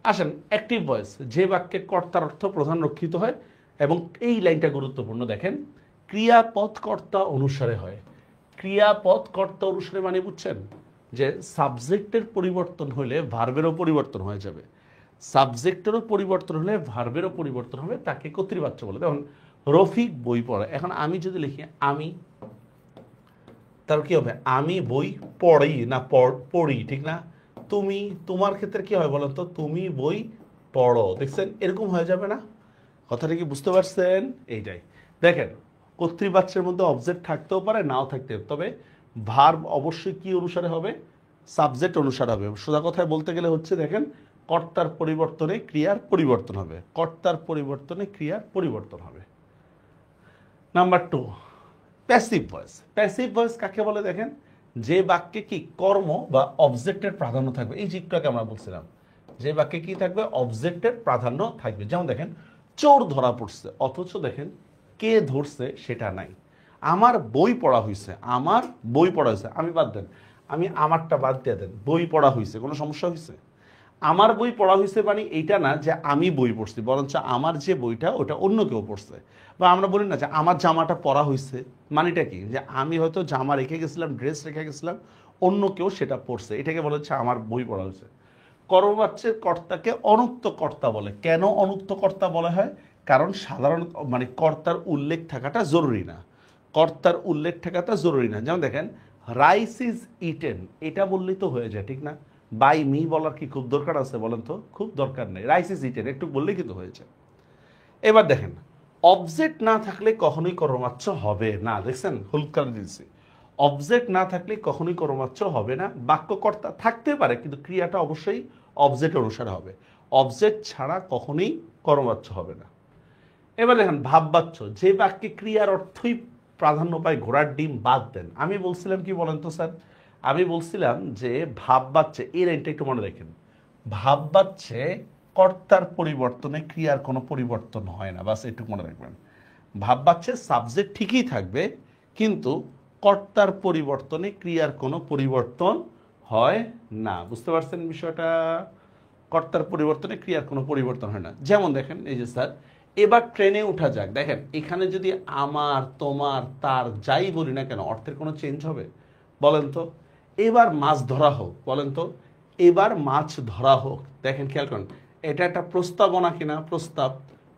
আসেন অ্যাক্টিভ ভয়েস, যে বাক্যে কর্তার অর্থ প্রধান রক্ষিত হয়, এবং এই লাইনটা গুরুত্বপূর্ণ, দেখেন, ক্রিয়াপদ কর্তা অনুসারে হয়। ক্রিয়াপদ কর্তা অনুসারে মানে বুঝছেন, যে সাবজেক্টের পরিবর্তন হলে ভার্বেরও পরিবর্তন হয়ে যাবে, সাবজেক্টেরও পরিবর্তন হলে ভার্বেরও পরিবর্তন হবে, তাকে কর্তৃবাচ্য বলে। দেখুন, রফিক বই পড়ে, এখন আমি যদি লিখি আমি, তার কি হবে, আমি বই পড়ি না পড়ি, ঠিক না? তুমি, তোমার ক্ষেত্রে কি হয় বলেন তো, তুমি বই পড়ো, দেখছেন? এরকম হয়ে যাবে না? কথাটা কি বুঝতে পারছেন? এইটাই দেখেন, কর্তৃবাচ্যের মধ্যে অবজেক্ট থাকতেও পারে, নাও থাকতে, তবে ভার্ব অবশ্যই কি অনুসারে হবে, সাবজেক্ট অনুসারে হবে। সোজা কথায় বলতে গেলে হচ্ছে, দেখেন, কর্তার পরিবর্তনে ক্রিয়ার পরিবর্তন হবে, কর্তার পরিবর্তনে ক্রিয়ার পরিবর্তন হবে। Number 2, passive voice. Passive voice কাকে বলে? দেখেন, যে বাক্যে কি কর্ম বা অবজেক্টের প্রাধান্য থাকবে, এই চিত্রটাকে আমরা বলছিলাম, যে বাক্যে কি থাকবে, অবজেক্টের প্রাধান্য থাকবে। যেমন দেখেন, চোর ধরা পড়ছে, অথচ দেখেন কে ধরছে সেটা নাই। আমার বই পড়া হয়েছে, আমার বই পড়া হয়েছে, আমি বাদ দেন, আমি আমারটা বাদ দিয়ে দেন, বই পড়া হয়েছে, কোনো সমস্যা হয়েছে? আমার বই পড়া হয়েছে মানে এইটা না যে আমি বই পড়ছি, বরঞ্চ আমার যে বইটা ওটা অন্য কেউ পড়ছে। বা আমরা বলি না যে আমার জামাটা পরা হয়েছে, মানেটা কি, যে আমি হয়তো জামা রেখে গেছিলাম, ড্রেস রেখে গেছিলাম, অন্য কেউ সেটা পড়ছে, এটাকে বলা হচ্ছে আমার বই পড়া হয়েছে। কর্মবাচ্যের কর্তাকে অনুক্ত কর্তা বলে। কেন অনুক্ত কর্তা বলা হয়? কারণ সাধারণত মানে কর্তার উল্লেখ থাকাটা জরুরি না, কর্তার উল্লেখ থাকাটা জরুরি না। যেমন দেখেন, রাইস ইজ ইটেন, এটা বললেই তো হয়ে যায়, ঠিক না? বাই মি বলার কি খুব দরকার আছে বলেন তো? খুব দরকার নেই, রাইস ইজ ইটেন একটু বললেই কিন্তু হয়েছে। এবার দেখেন, অবজেক্ট না থাকলে কখনোই কর্মবাচ্য হবে না। দেখছেন হুলকার দিয়েছি, অবজেক্ট না থাকলে কখনোই কর্মবাচ্য হবে না। বাক্যকর্তা থাকতে পারে কিন্তু ক্রিয়াটা অবশ্যই অবজেক্ট অনুসারে হবে। অবজেক্ট ছাড়া কখনোই কর্মবাচ্য হবে না। এবার দেখেন ভাববাচ্য, যে বাক্যে ক্রিয়ার অর্থই প্রাধান্য পায়, ঘোড়ার ডিম বাদ দেন। আমি বলছিলাম কি বলেন তো স্যার, আমি বলছিলাম যে ভাববাচ্যে, এর এটা একটু মনে রাখেন, ভাববাচ্যে কর্তার পরিবর্তনে ক্রিয়ার কোনো পরিবর্তন হয় না, বাস একটু মনে রাখবেন। ভাববাচ্যে সাবজেক্ট ঠিকই থাকবে কিন্তু কর্তার পরিবর্তনে ক্রিয়ার কোনো পরিবর্তন হয় না। বুঝতে পারছেন বিষয়টা? কর্তার পরিবর্তনে ক্রিয়ার কোনো পরিবর্তন হয় না। যেমন দেখেন এই যে স্যার, এবার ট্রেনে উঠা যাক। দেখেন এখানে যদি আমার, তোমার, তার যাই বলি না কেন, অর্থের কোনো চেঞ্জ হবে বলেন তো? এবার মাছ ধরা হোক, বলেন তো? এবার মাছ ধরা হোক। দেখেন খেয়াল করেন, এটা একটা প্রস্তাবনা কিনা? প্রস্তাব।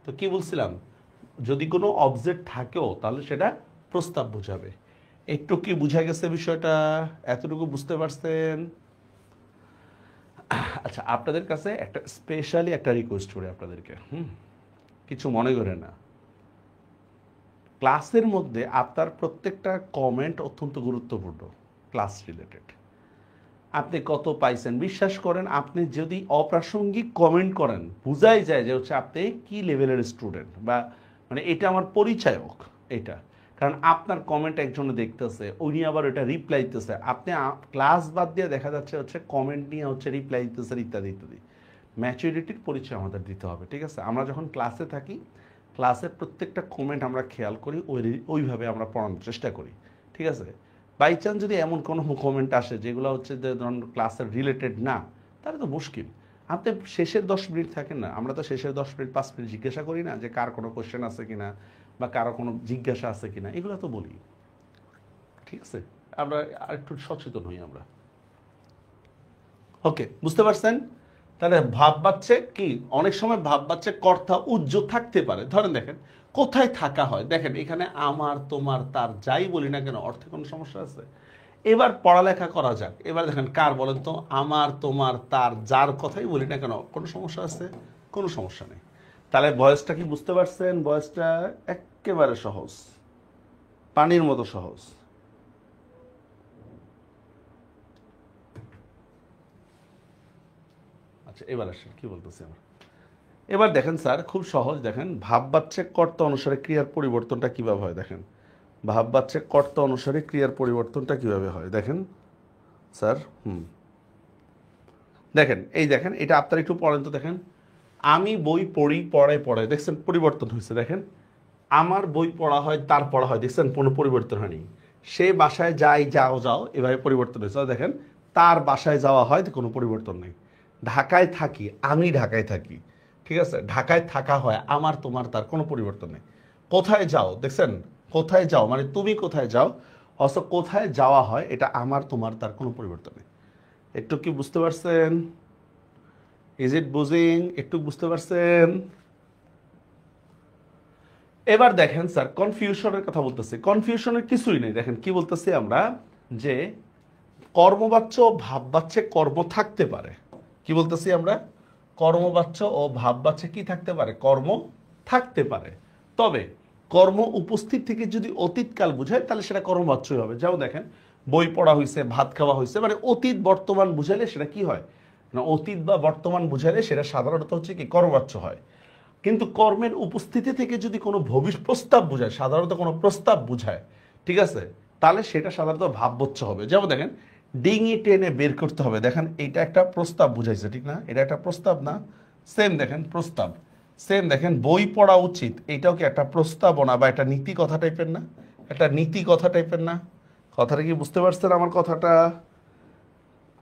তো কি বলছিলাম, যদি কোনো অবজেক্ট থাকেও তাহলে সেটা প্রস্তাব বোঝাবে। একটু কি বুঝা গেছে বিষয়টা? এতটুকু বুঝতে পারছেন? আচ্ছা, আপনাদের কাছে একটা স্পেশালি একটা রিকোয়েস্ট করি আপনাদেরকে, কিছু মনে করে না। ক্লাসের মধ্যে আপনার প্রত্যেকটা কমেন্ট অত্যন্ত গুরুত্বপূর্ণ, ক্লাস রিলেটেড। আপনি কত পাইছেন বিশ্বাস করেন, আপনি যদি অপ্রাসঙ্গিক কমেন্ট করেন বোঝাই যায় যে হচ্ছে আপনি কি লেভেলের স্টুডেন্ট, বা মানে এটা আমার পরিচায়ক এটা। কারণ আপনার কমেন্ট একজনে দেখতেছে, উনি আবার ওটা রিপ্লাই দিতেছে, আপনি ক্লাস বাদ দিয়ে দেখা যাচ্ছে হচ্ছে কমেন্ট নিয়ে হচ্ছে রিপ্লাই দিতেছেন ইত্যাদি ইত্যাদি। ম্যাচুরিটির পরিচয় আমাদের দিতে হবে, ঠিক আছে? আমরা যখন ক্লাসে থাকি, ক্লাসের প্রত্যেকটা কমেন্ট আমরা খেয়াল করি, ওইভাবে আমরা পড়ানোর চেষ্টা করি, ঠিক আছে? বাই চান্স যদি এমন কোনো কমেন্ট আসে যেগুলো হচ্ছে যে ধরুন ক্লাসের রিলেটেড না, তাহলে তো মুশকিল। আপনি শেষের 10 মিনিট থাকেন না, আমরা তো শেষের 10 মিনিট 5 মিনিট জিজ্ঞাসা করি না যে কার কোনো কোশ্চেন আছে কিনা বা কারো কোনো জিজ্ঞাসা আছে কিনা, এগুলো তো বলি, ঠিক আছে? আমরা আরেকটু সচেতন হই আমরা। ওকে, বুঝতে পারছেন? তাহলে ভাববাচ্যে কি, অনেক সময় ভাববাচ্যে কর্তা উজ্জ্বল থাকতে পারে। ধরেন দেখেন কোথায় থাকা হয়, দেখেন এখানে আমার, তোমার, তার যাই বলি না কেন, অর্থে কোনো সমস্যা আছে? এবার পড়ালেখা করা যাক। এবার দেখেন কার বলেন তো, আমার, তোমার, তার, যার কথাই বলি না কেন, কোনো সমস্যা আছে? কোনো সমস্যা নেই। তাহলে ভয়েসটা কি বুঝতে পারছেন? ভয়েসটা একেবারে সহজ, পানির মতো সহজ। আচ্ছা, এবার আসেন কি বলতেছি আমার। এবার দেখেন স্যার খুব সহজ, দেখেন ভাববাচ্যে কর্তা অনুসারে ক্রিয়ার পরিবর্তনটা কিভাবে হয়। দেখেন ভাববাচ্যে কর্তা অনুসারে ক্রিয়ার পরিবর্তনটা কিভাবে হয় দেখেন স্যার। দেখেন এই দেখেন, এটা আপনার একটু পড়েন তো। দেখেন আমি বই পড়ি, পড়ায় পড়ায়, দেখছেন পরিবর্তন হয়েছে। দেখেন আমার বই পড়া হয়, তার পড়া হয়, দেখছেন কোনো পরিবর্তন হয়নি। সে বাসায় যাই, যাও যাও, এভাবে পরিবর্তন হয়েছে। দেখেন তার বাসায় যাওয়া হয়, কোনো পরিবর্তন নেই। ঢাকায় থাকি, আমি ঢাকায় থাকি, ঠিক আছে? ঢাকায় থাকা হয়, আমার, তোমার, তার, কোনো পরিবর্তন নেই। কোথায় যাও, দেখছেন কোথায় যাও মানে তুমি কোথায় যাও, অথচ কোথায় যাওয়া হয় এটা আমার, তোমার, তার, কোনো পরিবর্তন নেই। একটু কি বুঝতে পারছেন? ইজ ইট বুঝিং? একটু বুঝতে পারছেন? এবার দেখেন স্যার কনফিউশনের কথা বলতেছি। কনফিউশনের কিছুই নেই। দেখেন কি বলতেছি আমরা, যে কর্মবাচ্য ও ভাববাচ্যে কর্ম থাকতে পারে। কি বলতেছি আমরা? কর্মবাচ্য ও ভাববাচ্যে কি থাকতে পারে? কর্ম থাকতে পারে। তবে কর্ম উপস্থিত থেকে যদি অতীতকাল বুঝায় তাহলে সেটা কর্মবাচ্যই হবে। যেমন দেখেন বই পড়া হয়েছে, ভাত খাওয়া হয়েছে, মানে অতীত বর্তমান বুঝাইলে সেটা কি হয় না, অতীত বা বর্তমান বুঝাইলে সেটা সাধারণত হচ্ছে কি কর্মবাচ্য হয়। কিন্তু কর্মের উপস্থিতি থেকে যদি কোনো ভবিষ্যৎ প্রস্তাব বোঝায়, সাধারণত কোনো প্রস্তাব বোঝায়, ঠিক আছে, তাহলে সেটা সাধারণত ভাববাচ্য হবে। যেমন দেখেন ডিঙি টেনে বের করতে হবে, দেখেন এটা একটা প্রস্তাব বুঝাইছে, ঠিক না? এটা একটা প্রস্তাব না? সেম দেখেন প্রস্তাব। সেম দেখেন বই পড়া উচিত, এটাও কি একটা প্রস্তাবনা বা একটা নীতি কথা টাইপের না? একটা নীতি কথা টাইপের না? কথাটা কি বুঝতে পারছেন আমার কথাটা?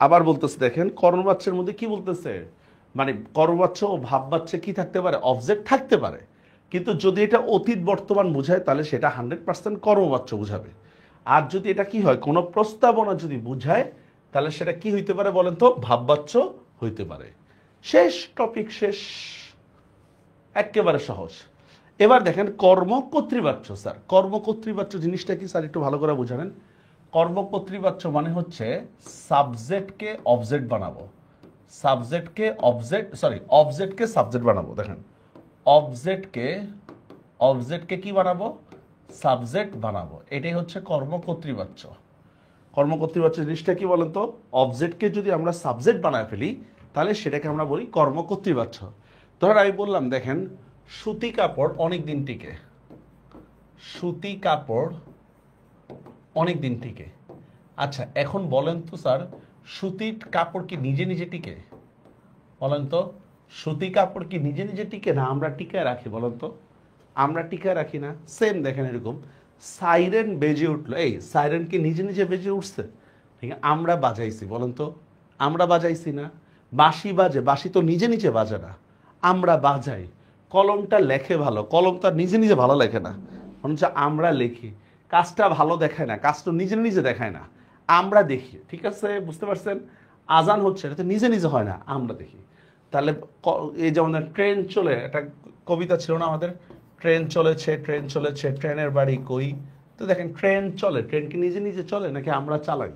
আবার বলতেছে দেখেন কর্মবাচ্যের মধ্যে কি বলতেছে, মানে কর্মবাচ্য ও ভাববাচ্যে কি থাকতে পারে? অবজেক্ট থাকতে পারে। কিন্তু যদি এটা অতীত বর্তমান বোঝায় তাহলে সেটা 100% কর্মবাচ্য বুঝাবে। আর যদি এটা কি হয়, কোনো প্রস্তাবনা যদি বুঝায় তাহলে সেটা কি হইতে পারে বলেন তো? ভাববাচ্য হইতে পারে। শেষ টপিক শেষ, একেবারে সহজ। এবার দেখেন কর্মকর্তৃবাচ্য। স্যার কর্মকর্তৃবাচ্য জিনিসটা কি স্যার একটু ভালো করে বুঝাবেন? কর্মকর্তৃবাচ্য মানে হচ্ছে সাবজেক্টকে অবজেক্ট বানাবো, সাবজেক্টকে অবজেক্ট, সরি অবজেক্টকে সাবজেক্ট বানাবো। দেখেন অবজেক্টকে অবজেক্টকে কি বানাবো, সাবজেক্ট বানাবো। এটাই হচ্ছে কর্মকর্তৃবাচ্য। কর্মকর্তৃবাচ্য জিনিসটা কি বলেন তো, অবজেক্টকে যদি আমরা সাবজেক্ট বানায় ফেলি তাহলে সেটাকে আমরা বলি কর্মকর্তৃবাচ্য। ধরেন আমি বললাম দেখেন সুতি কাপড় অনেক দিন টিকে, সুতি কাপড় অনেক দিন টিকে। আচ্ছা এখন বলেন তো স্যার সুতির কাপড় কি নিজে নিজে টিকে? বলেন তো সুতি কাপড় কি নিজে নিজে টিকে না আমরা টিকায় রাখি? বলেন তো আমরা টিকায় রাখি না। সেম দেখেন এরকম সাইরেন বেজে উঠলো, এই সাইরেন কি নিজে নিজে বেজে উঠছে? ঠিক আছে, আমরা বাজাইছি। বলেন তো আমরা বাজাইছি না। বাঁশি বাজে, বাঁশি তো নিজে নিজে বাজে না, আমরা বাজাই। কলমটা লেখে ভালো, কলম তো নিজে নিজে ভালো লেখে না, বরঞ্চ আমরা লিখি। কাজটা ভালো দেখায় না, কাজটা নিজে নিজে দেখায় না, আমরা দেখি। ঠিক আছে, বুঝতে পারছেন? আজান হচ্ছে, এটা তো নিজে নিজে হয় না, আমরা দেখি। তাহলে এই যেমন ট্রেন চলে, একটা কবিতা ছিল না আমাদের, ট্রেন চলেছে ট্রেন চলেছে ট্রেনের বাড়ি কই। তো দেখেন ট্রেন চলে, ট্রেন কি নিজে নিজে চলে নাকি আমরা চালাই?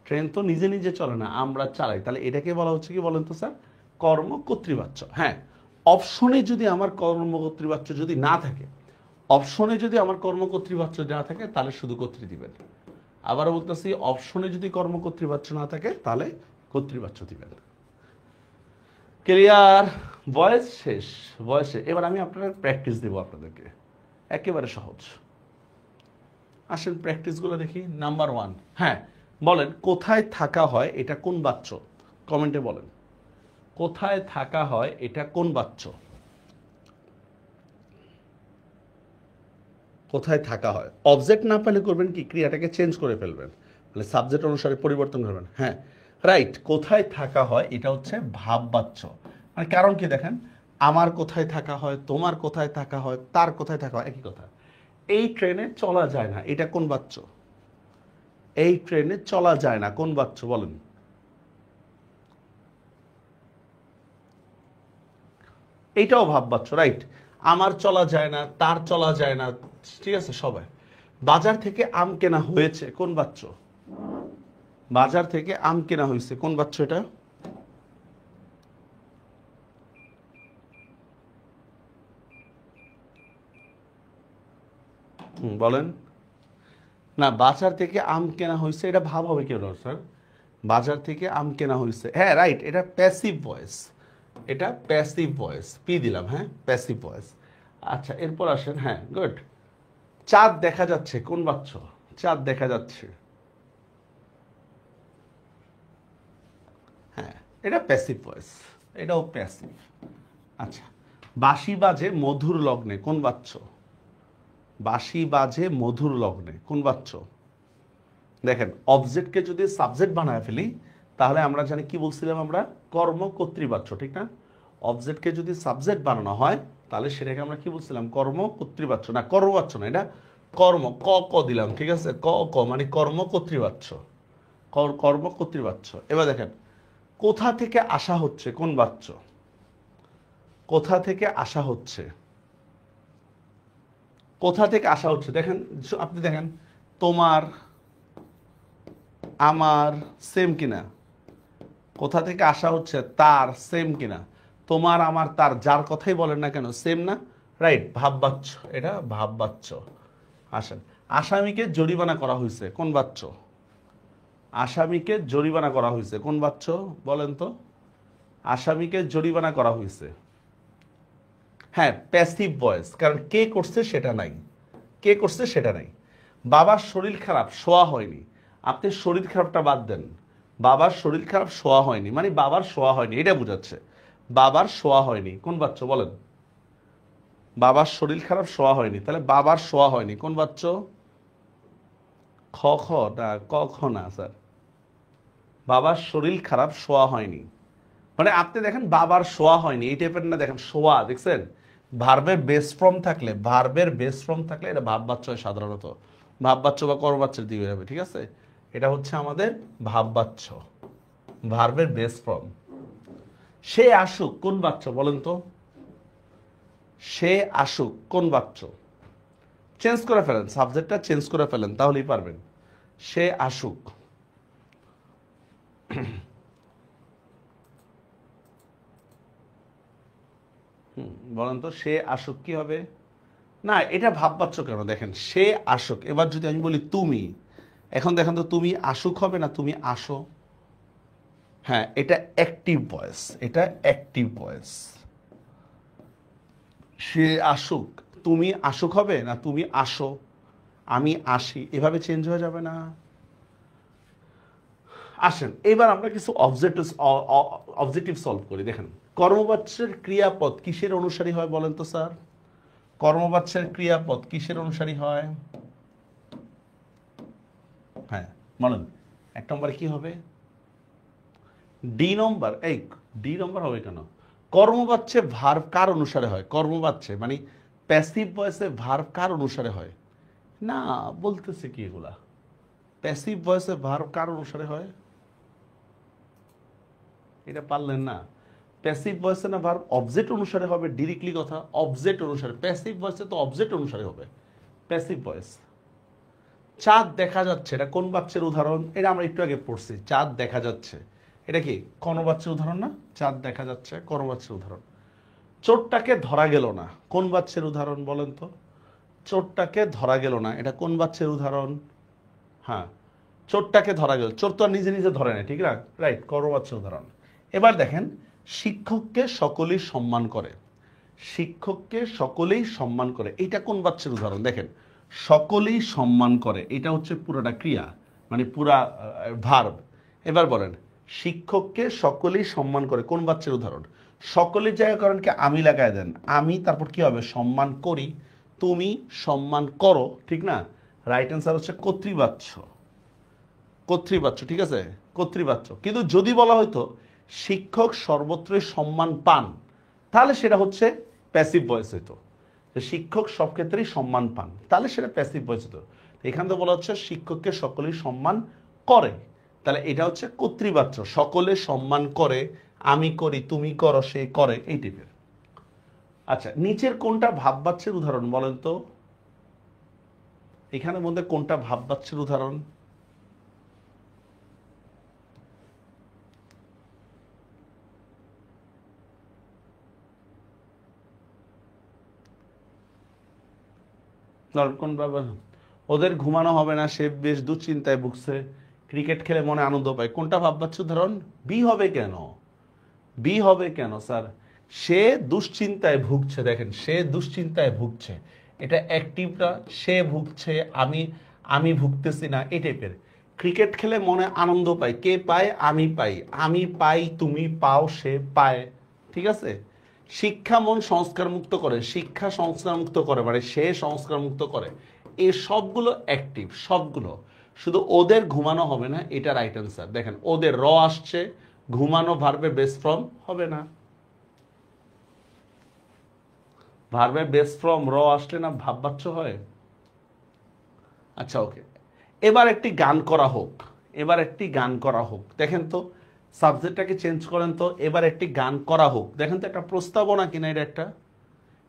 ট্রেন তো নিজে নিজে চলে না, আমরা চালাই। তাহলে এটাকে বলা হচ্ছে কি বলেন তো স্যার, কর্মকর্তৃবাচ্য। হ্যাঁ, অপশনে যদি আমার কর্মকর্তৃবাচ্য যদি না থাকে, অপশনে যদি আমার কর্মকর্তৃবাচ্য না থাকে তাহলে শুধু কর্তৃ দিবেন। আবারও বলতেছি, অপশনে যদি কর্মকর্তৃবাচ্য না থাকে তাহলে কর্তৃবাচ্য দিবেন। ক্লিয়ার? ভয়েস শেষ, ভয়েস শেষ। এবার আমি আপনার প্র্যাকটিস দেবো আপনাদেরকে, একেবারে সহজ। আসেন প্র্যাকটিসগুলো দেখি। নাম্বার 1, হ্যাঁ বলেন কোথায় থাকা হয় এটা কোন বাচ্য? কমেন্টে বলেন কোথায় থাকা হয় এটা কোন বাচ্য? কোথায় থাকা হয়। অবজেক্ট না পেলে করবেন কি, ক্রিয়াটাকে চেঞ্জ করে ফেলবেন, মানে সাবজেক্ট অনুসারে পরিবর্তন করবেন। হ্যাঁ রাইট, কোথায় থাকা হয় এটা হচ্ছে ভাববাচ্য। মানে কারণ কি দেখেন, আমার কোথায় থাকা হয়, তোমার কোথায় থাকা হয়, তার কোথায় থাকা হয়, একই কথা। এই ট্রেনে চলা যায় না, এটা কোন বাচ্য? এই ট্রেনে চলা যায় না কোন বাচ্য বলেন? এইটাও ভাববাচ্য, রাইট। আমার চলা যায় না, তার চলা যায় না, ঠিক আছে সবাই। বাজার থেকে আম কেনা হয়েছে কোন বাচ্য? বাজার থেকে আম কেনা হয়েছে কোন বাচ্য এটা? বলেন না, বাজার থেকে আম কেনা হয়েছে এটা ভাব হবে কেন স্যার? বাজার থেকে আম কেনা হয়েছে, হ্যাঁ রাইট, এটা প্যাসিভ ভয়েস, এটা প্যাসিভ ভয়েস, পি দিলাম, হ্যাঁ প্যাসিভ ভয়েস। আচ্ছা এরপর আসেন, হ্যাঁ গুড। চাঁদ দেখা যাচ্ছে কোন বাচ্চ? চাঁদ দেখা যাচ্ছে, হ্যাঁ এটা প্যাসিভ ভয়েস, এটাও প্যাসিভ। আচ্ছা, বাঁশি বাজে মধুর লগ্নে কোন বাচ্চ? বাঁশি বাজে মধুর লগ্নে কোন বাচ্চ? দেখেন অবজেক্টকে যদি সাবজেক্ট বানায় ফেলি তাহলে আমরা জানি কি বলছিলাম আমরা, কর্মকর্তৃবাচ্য, ঠিক না? অবজেক্টকে যদি সাবজেক্ট বানানো হয় তাহলে সেটাকে আমরা কি বলছিলাম, কর্মকর্তৃবাচ্য না, কর্মবাচ্য না, এটা কর্ম, ক ক দিলাম, ঠিক আছে, ক ক মানে কর্মকর্তৃবাচ্য, কর্মকর্তৃবাচ্য। এবার দেখেন কোথা থেকে আসা হচ্ছে কোন বাচ্য? কোথা থেকে আসা হচ্ছে, কোথা থেকে আসা হচ্ছে দেখেন, আপনি দেখেন তোমার আমার সেম কিনা, কোথা থেকে আসা হচ্ছে তার সেম কিনা, তোমার আমার তার যার কথাই বলেন না কেন সেম না, রাইট, ভাববাচ্য, এটা ভাববাচ্য। আসেন, আসামিকে জরিমানা করা হয়েছে কোন বাচ্য? আসামিকে জরিমানা করা হয়েছে কোন বাচ্য বলেন তো? আসামিকে জরিমানা করা হয়েছে, হ্যাঁ প্যাসিভ ভয়েস, কারণ কে করছে সেটা নাই, কে করছে সেটা নাই। বাবার শরীর খারাপ, শোয়া হয়নি, আপনি শরীর খারাপটা বাদ দেন, বাবার শরীর খারাপ শোয়া হয়নি মানে বাবার শোয়া হয়নি, এটা বোঝাচ্ছে। বাবার শোয়া হয়নি কোন বাচ্চ বলেন? বাবার শরীর খারাপ শোয়া হয়নি, তাহলে বাবার শোয়া হয়নি কোন বাচ্চ? খ খ না, ক খ না স্যার, বাবার শরীর খারাপ শোয়া হয়নি মানে আপনি দেখেন বাবার শোয়া হয়নি এই টাইপের না, দেখেন শোয়া, দেখছেন ভার্বের বেস ফর্ম থাকলে, ভার্বের বেস ফর্ম থাকলে এটা ভাববাচ্য হয় সাধারণত, ভাববাচ্য বা কর্মবাচ্যের দিকে যাবে, ঠিক আছে? এটা হচ্ছে আমাদের ভাববাচ্য, ভার্বের বেস ফর্ম। সে আসুক কোন বাচ্চ বলেন তো? সে আসুক কোন বাচ্চ? চেঞ্জ করে ফেলেন, সাবজেক্টটা চেঞ্জ করে ফেলেন তাহলেই পারবেন। সে আসুক, বলেন তো সে আসুক কি হবে? না, এটা ভাববাচ্ছ কেন? দেখেন সে আসুক, এবার যদি আমি বলি তুমি, এখন দেখেন তো তুমি আসুক হবে না তুমি আসো? হ্যাঁ, এটা অ্যাক্টিভ ভয়েস, এটা অ্যাক্টিভ ভয়েস। সে আসুক, তুমি আসুক হবে না তুমি আসো, আমি আসি, এভাবে চেঞ্জ হয়ে যাবে না? আসেন এবার আমরা কিছু অবজেক্টিভ সলভ করি। দেখেন কর্মবাচ্যের ক্রিয়াপদ কিসের অনুসারী হয় বলেন তো স্যার? কর্মবাচ্যের ক্রিয়াপদ কিসের অনুসারী হয়? হ্যাঁ বলেন, 1 নম্বরে কি হবে? ডি নম্বর। এই ডি নম্বর হবে কেন? কর্মবাচ্যে ভার্ব কার অনুসারে হয়? কর্মবাচ্যে মানে প্যাসিভ ভয়েসে ভার্ব কার অনুসারে হয়? না, বলতেছে কি এগুলা? প্যাসিভ ভয়েসে ভার্ব কার অনুসারে হয়? এটা পারলেন না? প্যাসিভ ভয়েসে না ভার্ব অবজেক্ট অনুসারে হবে, ডিরেক্টলি কথা অবজেক্ট অনুসারে। প্যাসিভ ভয়েসে তো অবজেক্ট অনুসারে হবে প্যাসিভ ভয়েস। চাঁদ দেখা যাচ্ছে, এটা কোন বাচ্চার উদাহরণ? এটা আমরা একটু আগে পড়ছি, চাঁদ দেখা যাচ্ছে। এটা কি কোন বাচ্চার উদাহরণ না? চাঁদ দেখা যাচ্ছে কোন বাচ্চার উদাহরণ। চোরটাকে ধরা গেল না কোন বাচ্চার উদাহরণ বলেন তো? চোরটাকে ধরা গেল না, এটা কোন বাচ্চার উদাহরণ? হ্যাঁ, চোরটাকে ধরা গেল, চোর তো আর নিজে নিজে ধরে না, ঠিক না? রাইট, কোন বাচ্চার উদাহরণ। এবার দেখেন শিক্ষককে সকলেই সম্মান করে, শিক্ষককে সকলেই সম্মান করে, এটা কোন বাচ্চার উদাহরণ? দেখেন সকলেই সম্মান করে, এটা হচ্ছে পুরোটা ক্রিয়া, মানে পুরা ভার্ব। এবার বলেন শিক্ষককে সকলেই সম্মান করে কোন বাচ্চার উদাহরণ? সকলের জায়গায় করেন কি আমি লাগায় দেন, আমি তারপর কি হবে সম্মান করি, তুমি সম্মান করো, ঠিক না? রাইট অ্যান্সার হচ্ছে কর্তৃবাচ্য, কর্তৃবাচ্য, ঠিক আছে? কর্তৃবাচ্য। কিন্তু যদি বলা হয়তো শিক্ষক সর্বত্রই সম্মান পান, তাহলে সেটা হচ্ছে প্যাসিভ ভয়েস হইতো। শিক্ষক সব ক্ষেত্রেই সম্মান পান, তাহলে সেটা প্যাসিভ ভয়েস হতো। এখানে তো বলা হচ্ছে শিক্ষককে সকলেই সম্মান করে, তাহলে এটা হচ্ছে কর্তৃবাচ্য, সকলে সম্মান করে, আমি করি, তুমি করো, সে করে, এই টাইপের। আচ্ছা, নিচের কোনটা ভাববাচ্যের উদাহরণ বলেন তো? এখানের মধ্যে কোনটা ভাববাচ্যের উদাহরণ? কোন ব্যাপার? ওদের ঘুমানো হবে না, সে বেশ দুশ্চিন্তায় ভুগছে, ক্রিকেট খেলে মনে আনন্দ পায়, কোনটা ভাববাচ্য উদাহরণ? বি হবে কেন? বি হবে কেন স্যার? সে দুশ্চিন্তায় ভুগছে, দেখেন সে দুশ্চিন্তায় ভুগছে, এটা অ্যাক্টিভটা, সে ভুগছে, আমি আমি ভুগতেছি না, এই টাইপের। ক্রিকেট খেলে মনে আনন্দ পায়, কে পায়? আমি পাই, আমি পাই, তুমি পাও, সে পায়, ঠিক আছে? শিক্ষা মন সংস্কার মুক্ত করে, শিক্ষা সংস্কার মুক্ত করে মানে সে সংস্কার মুক্ত করে, এই সবগুলো অ্যাক্টিভ, সবগুলো। শুধু ওদের ঘুমানো হবে না, এটা রাইট অ্যান্সার। দেখেন ওদের র আসছে, ঘুমানো ভার্বে বেস ফ্রম হবে না, ভার্বে বেস ফ্রম র আসলে না ভাববাচ্য হয়। আচ্ছা ওকে, এবার একটি গান করা হোক, এবার একটি গান করা হোক, দেখেন তো সাবজেক্টটাকে চেঞ্জ করেন তো, এবার একটি গান করা হোক, দেখেন তো একটা প্রস্তাবনা কিনা এটা একটা।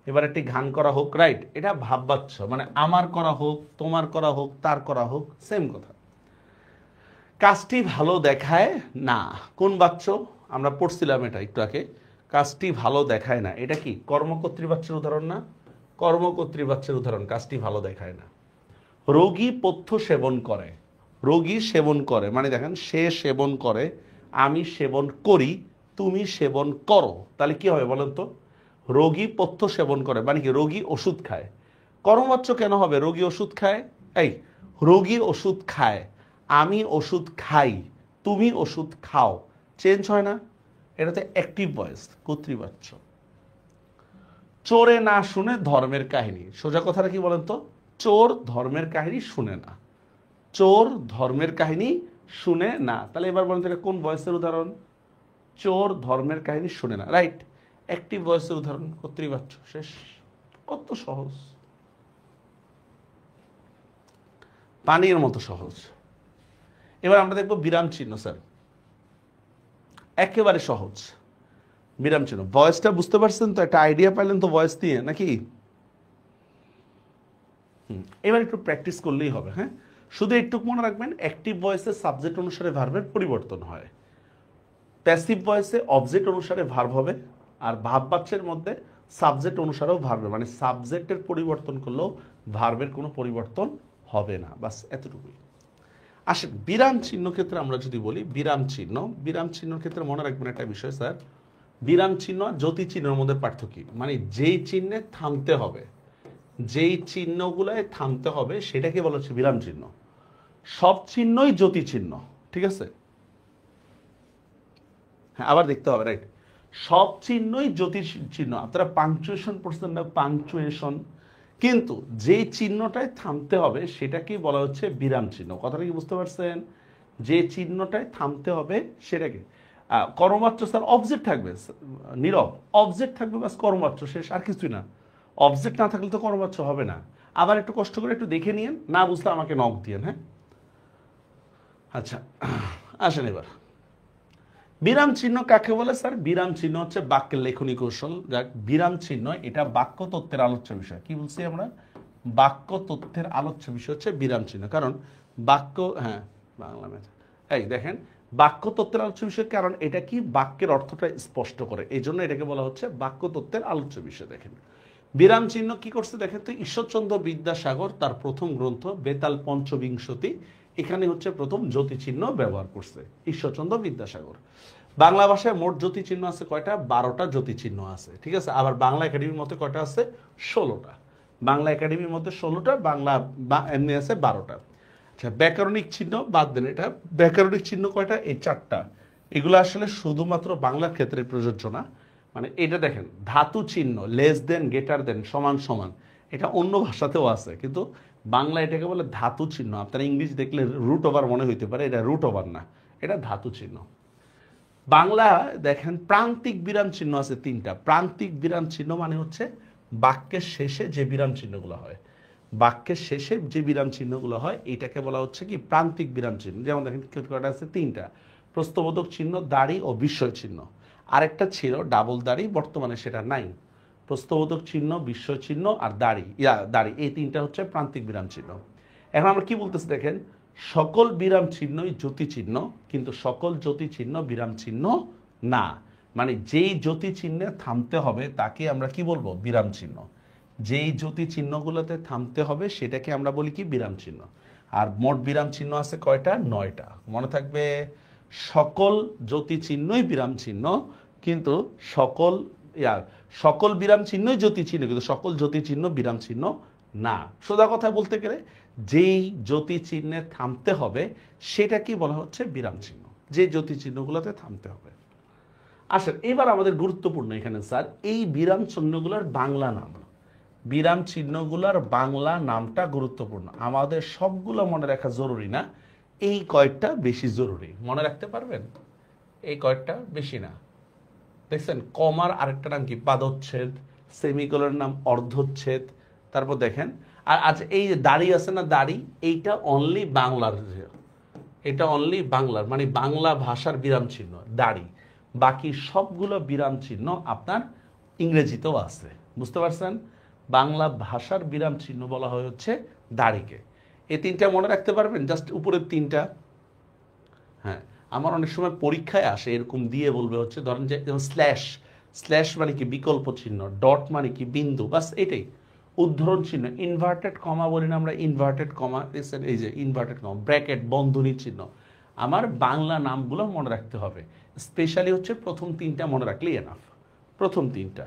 এবার একটি গান করা হোক, রাইট, এটা ভাববাচ্য, মানে আমার করা হোক, তোমার করা হোক, তার করা হোক, সেম কথা। কাজটি ভালো দেখায় না কোন বাচ্য? আমরা পড়ছিলাম এটা একটু আগে, কাজটি ভালো দেখায় না, এটা কি কর্মকর্তৃবাচ্যের উদাহরণ না? কর্মকর্তৃবাচ্যের উদাহরণ, কাজটি ভালো দেখায় না। রোগী পথ্য সেবন করে, রোগী সেবন করে মানে দেখেন সে সেবন করে, আমি সেবন করি, তুমি সেবন করো, তাহলে কি হবে বলেন তো? রোগী পথ্য সেবন করে মানে কি রোগী ওষুধ খায়। কর্মবাচ্য কেন হবে? রোগী ওষুধ খায়, এই রোগী ওষুধ খায়, আমি ওষুধ খাই, তুমি ওষুধ খাও, চেঞ্জ হয় না? এটাতে অ্যাক্টিভ ভয়েস, কর্তৃবাচ্য। চোরে না শুনে ধর্মের কাহিনী, সোজা কথাটা কি বলেন তো? চোর ধর্মের কাহিনী শুনে না, চোর ধর্মের কাহিনী শুনে না, তাহলে এবার বলেন তো এটা কোন ভয়েসের উদাহরণ? চোর ধর্মের কাহিনী শুনে না, রাইট, অ্যাক্টিভ ভয়েসের উদাহরণ, কর্তৃবাচ্য, শেষ। কত সহজ, পানির মতো সহজ। এবার আমরা দেখবো বিরাম চিহ্ন স্যার, একেবারে সহজ। বিরাম চিহ্ন, ভয়েসটা বুঝতে পারছেন তো? একটা আইডিয়া পাইলেন তো ভয়েস দিয়ে নাকি? এবার একটু প্র্যাকটিস করলেই হবে। হ্যাঁ, শুধু একটু মনে রাখবেন অ্যাক্টিভ ভয়েসে সাবজেক্ট অনুসারে ভার্বের পরিবর্তন হয়, প্যাসিভ ভয়েসে অবজেক্ট অনুসারে ভার্ব হবে, আর ভাববাচ্যের মধ্যে সাবজেক্ট অনুসারেও ভার্বের, মানে সাবজেক্টের পরিবর্তন করলেও ভার্বের কোনো পরিবর্তন হবে না, বাস এতটুকুই। আসেন বিরাম চিহ্ন ক্ষেত্রে আমরা যদি বলি, বিরাম চিহ্নের ক্ষেত্রে মনে রাখবেন একটা বিষয় স্যার, বিরাম চিহ্ন আর জ্যোতি চিহ্নের মধ্যে পার্থক্য কি, মানে যেই চিহ্নে থামতে হবে, যেই চিহ্নগুলোয় থামতে হবে সেটাকে বলা হচ্ছে বিরাম চিহ্ন। সব চিহ্নই জ্যোতি চিহ্ন, ঠিক আছে? হ্যাঁ, আবার দেখতে হবে, রাইট, সব চিহ্নই জ্যোতি চিহ্ন। আপনারা পাংচুয়েশন পড়ছেন না, পাংচুয়েশন, কিন্তু যেই চিহ্নটায় থামতে হবে সেটাকে বলা হচ্ছে বিরাম চিহ্ন। কথাটা কি বুঝতে পারছেন? যে চিহ্নটায় থামতে হবে সেটাকে কর্মমাত্র স্যার অবজেক্ট থাকবে, নীরব অবজেক্ট থাকবে, বাস কর্মমাত্র শেষ, আর কিছুই না। অবজেক্ট না থাকলে তো কর্মমাত্র হবে না। আবার একটু কষ্ট করে একটু দেখে নিন, না বুঝলে আমাকে নক দিয়েন। হ্যাঁ, আচ্ছা আসেন এবার বিরাম চিহ্ন কাকে বলে স্যার? বিরাম চিহ্ন হচ্ছে বাক্যের লেখনী কৌশল। যাক, বিরাম চিহ্ন এটা বাক্য তত্ত্বের আলোচ্য বিষয়। কি বলছি আমরা? বাক্য তত্ত্বের আলোচ্য বিষয় হচ্ছে বিরাম চিহ্ন। কারণ বাক্য, হ্যাঁ বাংলা ম্যাথ, এই দেখেন বাক্য তত্ত্বের আলোচ্য বিষয়, কারণ এটা কি বাক্যের অর্থটা স্পষ্ট করে, এই জন্য এটাকে বলা হচ্ছে বাক্য তত্ত্বের আলোচ্য বিষয়। দেখেন বিরাম চিহ্ন কি করছে দেখেন তো, ঈশ্বরচন্দ্র বিদ্যাসাগর তার প্রথম গ্রন্থ বেতাল পঞ্চবিংশতি, এখানে হচ্ছে প্রথম জ্যোতি চিহ্ন ব্যবহার করছে ঈশ্বরচন্দ্র বিদ্যাসাগর। বাংলা ভাষায় মোট জ্যোতি চিহ্ন আছে কয়টা? 12টা জ্যোতি চিহ্ন আছে, ঠিক আছে? আবার বাংলা একাডেমির মধ্যে কয়টা আছে? 16টা। বাংলা একাডেমির মধ্যে 16টা, বাংলা এমনি আছে 12টা। আচ্ছা, ব্যাকরণিক চিহ্ন বাদ দেন, এটা ব্যাকরণিক চিহ্ন কয়টা? এই 4টা। এগুলো আসলে শুধুমাত্র বাংলার ক্ষেত্রে প্রযোজ্য না। মানে এটা দেখেন ধাতু চিহ্ন, লেস দেন, গ্রেটার দেন, সমান সমান, এটা অন্য ভাষাতেও আছে, কিন্তু বাংলা এটাকে বলে ধাতু চিহ্ন। আপনারা ইংলিশ দেখলে রুট ওভার মনে হইতে পারে, এটা রুট ওভার না, এটা ধাতু চিহ্ন। বাংলা দেখেন প্রান্তিক বিরাম চিহ্ন আছে 3টা। প্রান্তিক বিরাম চিহ্ন মানে হচ্ছে বাক্যের শেষে যে বিরাম চিহ্নগুলো হয়, বাক্যের শেষে যে বিরাম চিহ্নগুলো হয় এটাকে বলা হচ্ছে কি প্রান্তিক বিরাম চিহ্ন। যেমন দেখেন কয়টা আছে? 3টা। প্রশ্নবোধক চিহ্ন, দাড়ি ও বিস্ময় চিহ্ন। আরেকটা ছিল ডাবল দাড়ি, বর্তমানে সেটা নাই। প্রশ্নবোধক চিহ্ন, বিস্ময় চিহ্ন আর দাড়ি, এই 3টা হচ্ছে প্রান্তিক বিরাম চিহ্ন। এখন আমরা কি বলতেছি দেখেন, সকল বিরাম চিহ্নই জ্যোতি চিহ্ন, কিন্তু সকল জ্যোতি চিহ্ন বিরাম চিহ্ন না। মানে যেই জ্যোতি চিহ্নে থামতে হবে তাকে আমরা কি বলবো? বিরাম চিহ্ন। যেই জ্যোতি চিহ্নগুলোতে থামতে হবে সেটাকে আমরা বলি কি? বিরাম চিহ্ন। আর মোট বিরাম চিহ্ন আছে কয়টা? 9টা। মনে থাকবে, সকল জ্যোতি চিহ্নই বিরাম চিহ্ন, কিন্তু সকল বিরাম চিহ্নই জ্যোতি চিহ্ন, কিন্তু সকল জ্যোতি চিহ্ন বিরাম চিহ্ন না। সোজা কথা বলতে গেলে যেই জ্যোতি চিহ্নে থামতে হবে সেটা কি বলা হচ্ছে? বিরাম চিহ্ন। যে জ্যোতি চিহ্নগুলোতে থামতে হবে। আসেন এবার আমাদের গুরুত্বপূর্ণ এখানে স্যার এই বিরাম চিহ্নগুলোর বাংলা নাম। বিরাম চিহ্নগুলোর বাংলা নামটা গুরুত্বপূর্ণ, আমাদের সবগুলো মনে রাখা জরুরি না, এই কয়েকটা বেশি জরুরি। মনে রাখতে পারবেন? এই কয়েকটা বেশি না। দেখছেন কমার আরেকটা নাম কি? পাদচ্ছেদ। সেমিকোলনের নাম অর্ধচ্ছেদ। তারপর দেখেন, আর আচ্ছা এই যে দাড়ি আছে না, দাড়ি, এইটা অনলি বাংলার, এটা অনলি বাংলার, মানে বাংলা ভাষার বিরাম চিহ্ন দাড়ি। বাকি সবগুলো বিরাম চিহ্ন আপনার ইংরেজিতেও আছে, বুঝতে পারছেন? বাংলা ভাষার বিরাম চিহ্ন বলা হয় হচ্ছে দাড়িকে। এই 3টা মনে রাখতে পারবেন, জাস্ট উপরের 3টা। হ্যাঁ, আমার অনেক সময় পরীক্ষায় আসে এরকম দিয়ে বলবে হচ্ছে, ধরেন যে স্ল্যাশ, স্ল্যাশ মানে কি? বিকল্প চিহ্ন। ডট মানে কি? বিন্দু, বাস এটাই। উদ্ধরণ চিহ্ন, ইনভার্টেড কমা বলি না আমরা, ইনভার্টেড কমা, এই যে ইনভার্টেড কমা, ব্র্যাকেট, বন্ধনী চিহ্ন। আমার বাংলা নামগুলো মনে রাখতে হবে, স্পেশালি হচ্ছে প্রথম 3টা মনে রাখলেই এনাফ। প্রথম 3টা।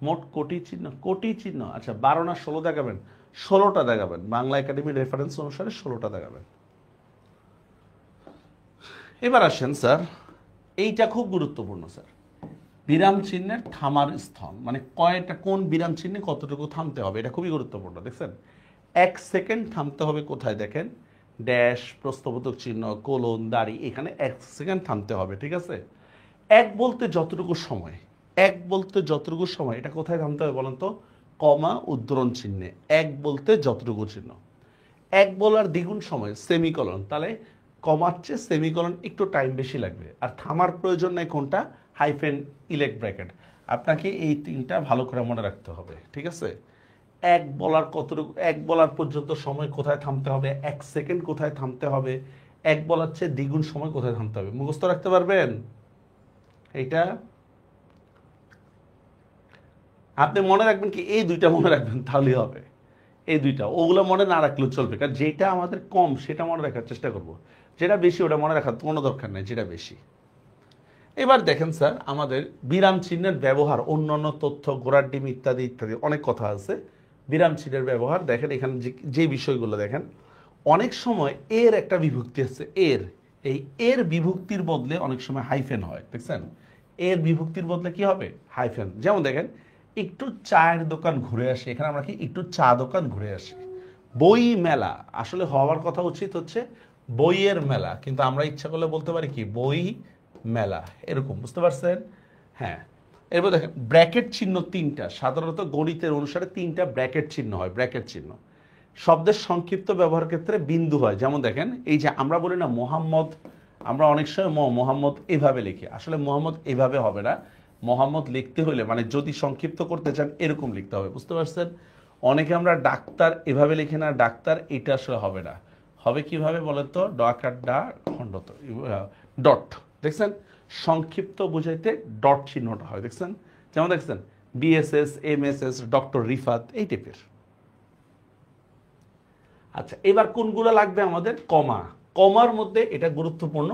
মোট কোটি চিহ্ন, কোটি চিহ্ন, আচ্ছা 12 না 16 দেখাবেন? 16টা দেখাবেন, বাংলা একাডেমির রেফারেন্স অনুসারে 16টা দেখাবেন। এবার আসেন স্যার, এইটা খুব গুরুত্বপূর্ণ স্যার, বিরাম চিহ্নের থামার স্থান, মানে কয়টা, কোন বিরাম চিহ্নে কতটুকু থামতে হবে, এটা খুবই গুরুত্বপূর্ণ। দেখছেন 1 সেকেন্ড থামতে হবে কোথায়? দেখেন ড্যাশ, প্রশ্নবোধক চিহ্ন, কোলন, দাড়ি, এখানে 1 সেকেন্ড থামতে হবে, ঠিক আছে? এক বলতে যতটুকু সময়, এক বলতে যতটুকু সময়, এটা কোথায় থামতে হবে বলেন তো? কমা, উদ্ধরণ চিহ্নে। এক বলতে যতটুকু চিহ্ন। এক বলার দ্বিগুণ সময়, সেমিকলন, তাহলে কমার চেয়ে সেমিকলন একটু টাইম বেশি লাগবে। আর থামার প্রয়োজন নেই কোনটা? Hyphen, elect bracket. আপনাকে এই 3টা ভালো করে মনে রাখতে হবে, ঠিক আছে? এক বলার কতটুকু, এক বলার পর্যন্ত সময় কোথায় থামতে হবে, 1 সেকেন্ড কোথায় থামতে হবে, এক বলার চেয়ে দ্বিগুণ সময় কোথায় থামতে হবে, মুখস্থ রাখতে পারবেন? এইটা আপনি মনে রাখবেন কি, এই দুইটা মনে রাখবেন তাহলেই হবে। এই দুইটা, ওগুলো মনে না রাখলেও চলবে, কারণ যেটা আমাদের কম সেটা মনে রাখার চেষ্টা করব, যেটা বেশি ওটা মনে রাখার কোনো দরকার নেই, যেটা বেশি। এবার দেখেন স্যার, আমাদের বিরাম চিহ্নের ব্যবহার, অন্যান্য তথ্য, ঘোড়ার ডিম ইত্যাদি ইত্যাদি অনেক কথা আছে। বিরাম চিহ্নের ব্যবহার দেখেন, এখানে যে বিষয়গুলো দেখেন, অনেক সময় এর একটা বিভক্তি আছে, এর, এই এর বিভক্তির বদলে অনেক সময় হাইফেন হয়, দেখছেন? এর বিভক্তির বদলে কি হবে? হাইফেন। যেমন দেখেন, একটু চায়ের দোকান ঘুরে আসি, এখানে আমরা কি একটু চা দোকান ঘুরে আসি। বই মেলা, আসলে হওয়ার কথা উচিত হচ্ছে বইয়ের মেলা, কিন্তু আমরা ইচ্ছা করলে বলতে পারি কি বই মেলা, এরকম, বুঝতে পারছেন? হ্যাঁ। এরপর দেখেন, ব্র্যাকেট চিহ্ন 3টা, সাধারণত গণিতের অনুসারে 3টা ব্র্যাকেট চিহ্ন হয়। ব্র্যাকেট চিহ্ন শব্দের সংক্ষিপ্ত ব্যবহার ক্ষেত্রে বিন্দু হয়। যেমন দেখেন, এই যে আমরা বলি না মোহাম্মদ, আমরা অনেক সময় মোহাম্মদ এভাবে লিখি, আসলে মোহাম্মদ এভাবে হবে না। মোহাম্মদ লিখতে হলে মানে যদি সংক্ষিপ্ত করতে চান এরকম লিখতে হবে, বুঝতে পারছেন? অনেকে আমরা ডাক্তার এভাবে লিখি না, ডাক্তার, এটা আসলে হবে না। হবে কিভাবে বলেন তো? ডাকার ডা খণ্ডত ডট, দেখছেন? সংক্ষিপ্ত বুঝাইতে ডট চিহ্নটা হয়, দেখছেন? যেমন দেখছেন, বিএসএস, এমএসএস, ডক্টর রিফাত, এই টাইপের। আচ্ছা, এবার কোনগুলো লাগবে আমাদের? কমা। কমার মধ্যে এটা গুরুত্বপূর্ণ,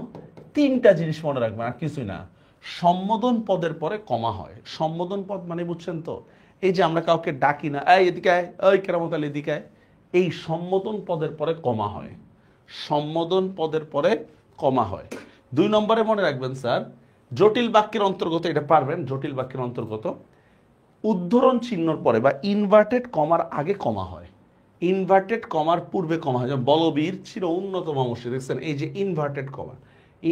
3টা জিনিস মনে রাখবেন, আর কিছুই না। সম্বোধন পদের পরে কমা হয়। সম্বোধন পদ মানে বুঝছেন তো? এই যে আমরা কাউকে ডাকি না, এই এদিকে আয়, ওই কেরামত আলী এদিকে আয়, এই সম্বোধন পদের পরে কমা হয়। সম্বোধন পদের পরে কমা হয়। 2 নম্বরে মনে রাখবেন স্যার, জটিল বাক্যের অন্তর্গত, এটা পারবেন, জটিল বাক্যের অন্তর্গত উদ্ধরণ চিহ্নর পরে বা ইনভার্টেড কমার আগে কমা হয়। ইনভার্টেড কমার পূর্বে কমা হয়। যেমন বলবীর চির উন্নতম অংশে, দেখছেন? এই যে ইনভার্টেড কমা,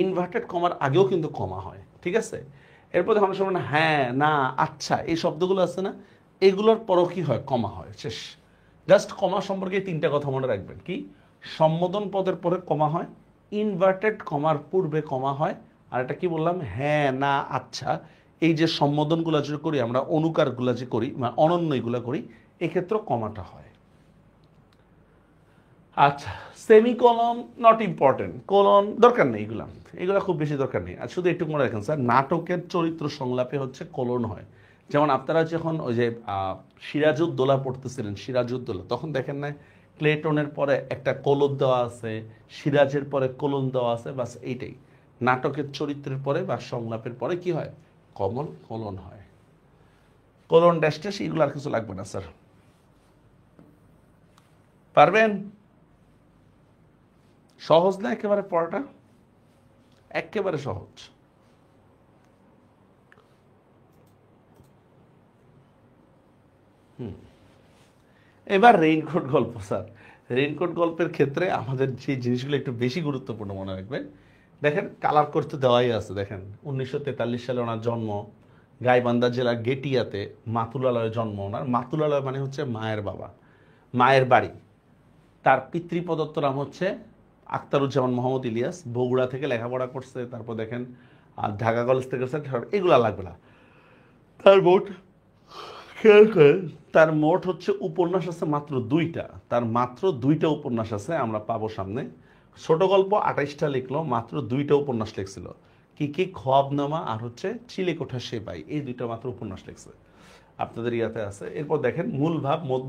ইনভার্টেড কমার আগেও কিন্তু কমা হয়, ঠিক আছে? এরপর দেখুন অনেক সময় হ্যাঁ, না, আচ্ছা, এই শব্দগুলো আছে না, এগুলোর পরও কি হয়? কমা হয়, শেষ। জাস্ট কমা সম্পর্কে 3টা কথা মনে রাখবেন। কি? সম্বোধন পদের পরে কমা হয়, ইনভার্টেড কমার পূর্বে কমা হয়, আর এটা কি বললাম? হ্যাঁ, না, আচ্ছা, এই যে সম্বোধনগুলো যে করি আমরা, অনুকারগুলো যে করি, মানে অনন্যগুলো করি, এক্ষেত্রে কমাটা হয়। আচ্ছা, সেমিকলন নট ইম্পর্টেন্ট, কোলন দরকার নেই, এগুলো খুব বেশি দরকার নেই। আর শুধু একটু মনে রাখেন স্যার, নাটকের চরিত্র সংলাপে হচ্ছে কোলন হয়। যেমন আপনারা যখন ওই যে সিরাজউদ্দৌলা পড়তেছিলেন, সিরাজউদ্দৌলা, তখন দেখেন না ক্লেটনের পরে একটা কোলন দেওয়া আছে, সিরাজের পরে কোলন দেওয়া আছে, বাস এইটাই। নাটকের চরিত্রের পরে বা সংলাপের পরে কি হয়? কোলন হয়। কোলন ড্যাশ ড্যাশ এগুলো আর কিছু লাগবে না স্যার, পারবেন? সহজ না একেবারে পড়াটা? একেবারে সহজ। এবার রেইনকোট গল্প স্যার। রেইনকোট গল্পের ক্ষেত্রে আমাদের যে জিনিসগুলো একটু বেশি গুরুত্বপূর্ণ মনে রাখবেন, দেখেন কালার করতে দেওয়াই আছে। দেখেন 1943 সালে ওনার জন্ম, গাইবান্ধা জেলার গেটিয়াতে, মাতুলালয়ে জন্ম ওনার। মাতুলালয় মানে হচ্ছে মায়ের বাবা, মায়ের বাড়ি। তার পিতৃপ্রদত্ত নাম হচ্ছে আখতারুজ্জামান মোহাম্মদ ইলিয়াস। বগুড়া থেকে লেখাপড়া করছে, তারপর দেখেন ঢাকা কলেজ থেকে, এগুলা লাগবে না। তার মোট খেয়াল করেন, তার মোট হচ্ছে উপন্যাস আছে মাত্র 2টা। তার মাত্র 2টা উপন্যাস আছে, আমরা পাবো সামনে। ছোট গল্প 28টা লিখলো, মাত্র 2টা উপন্যাস লিখছিল। কি খোয়াবনামা আর হচ্ছে চিলেকোঠা সেপাই, এই 2টা মাত্র উপন্যাস লিখছে, আপনাদের ইয়াতে আছে। এরপর দেখেন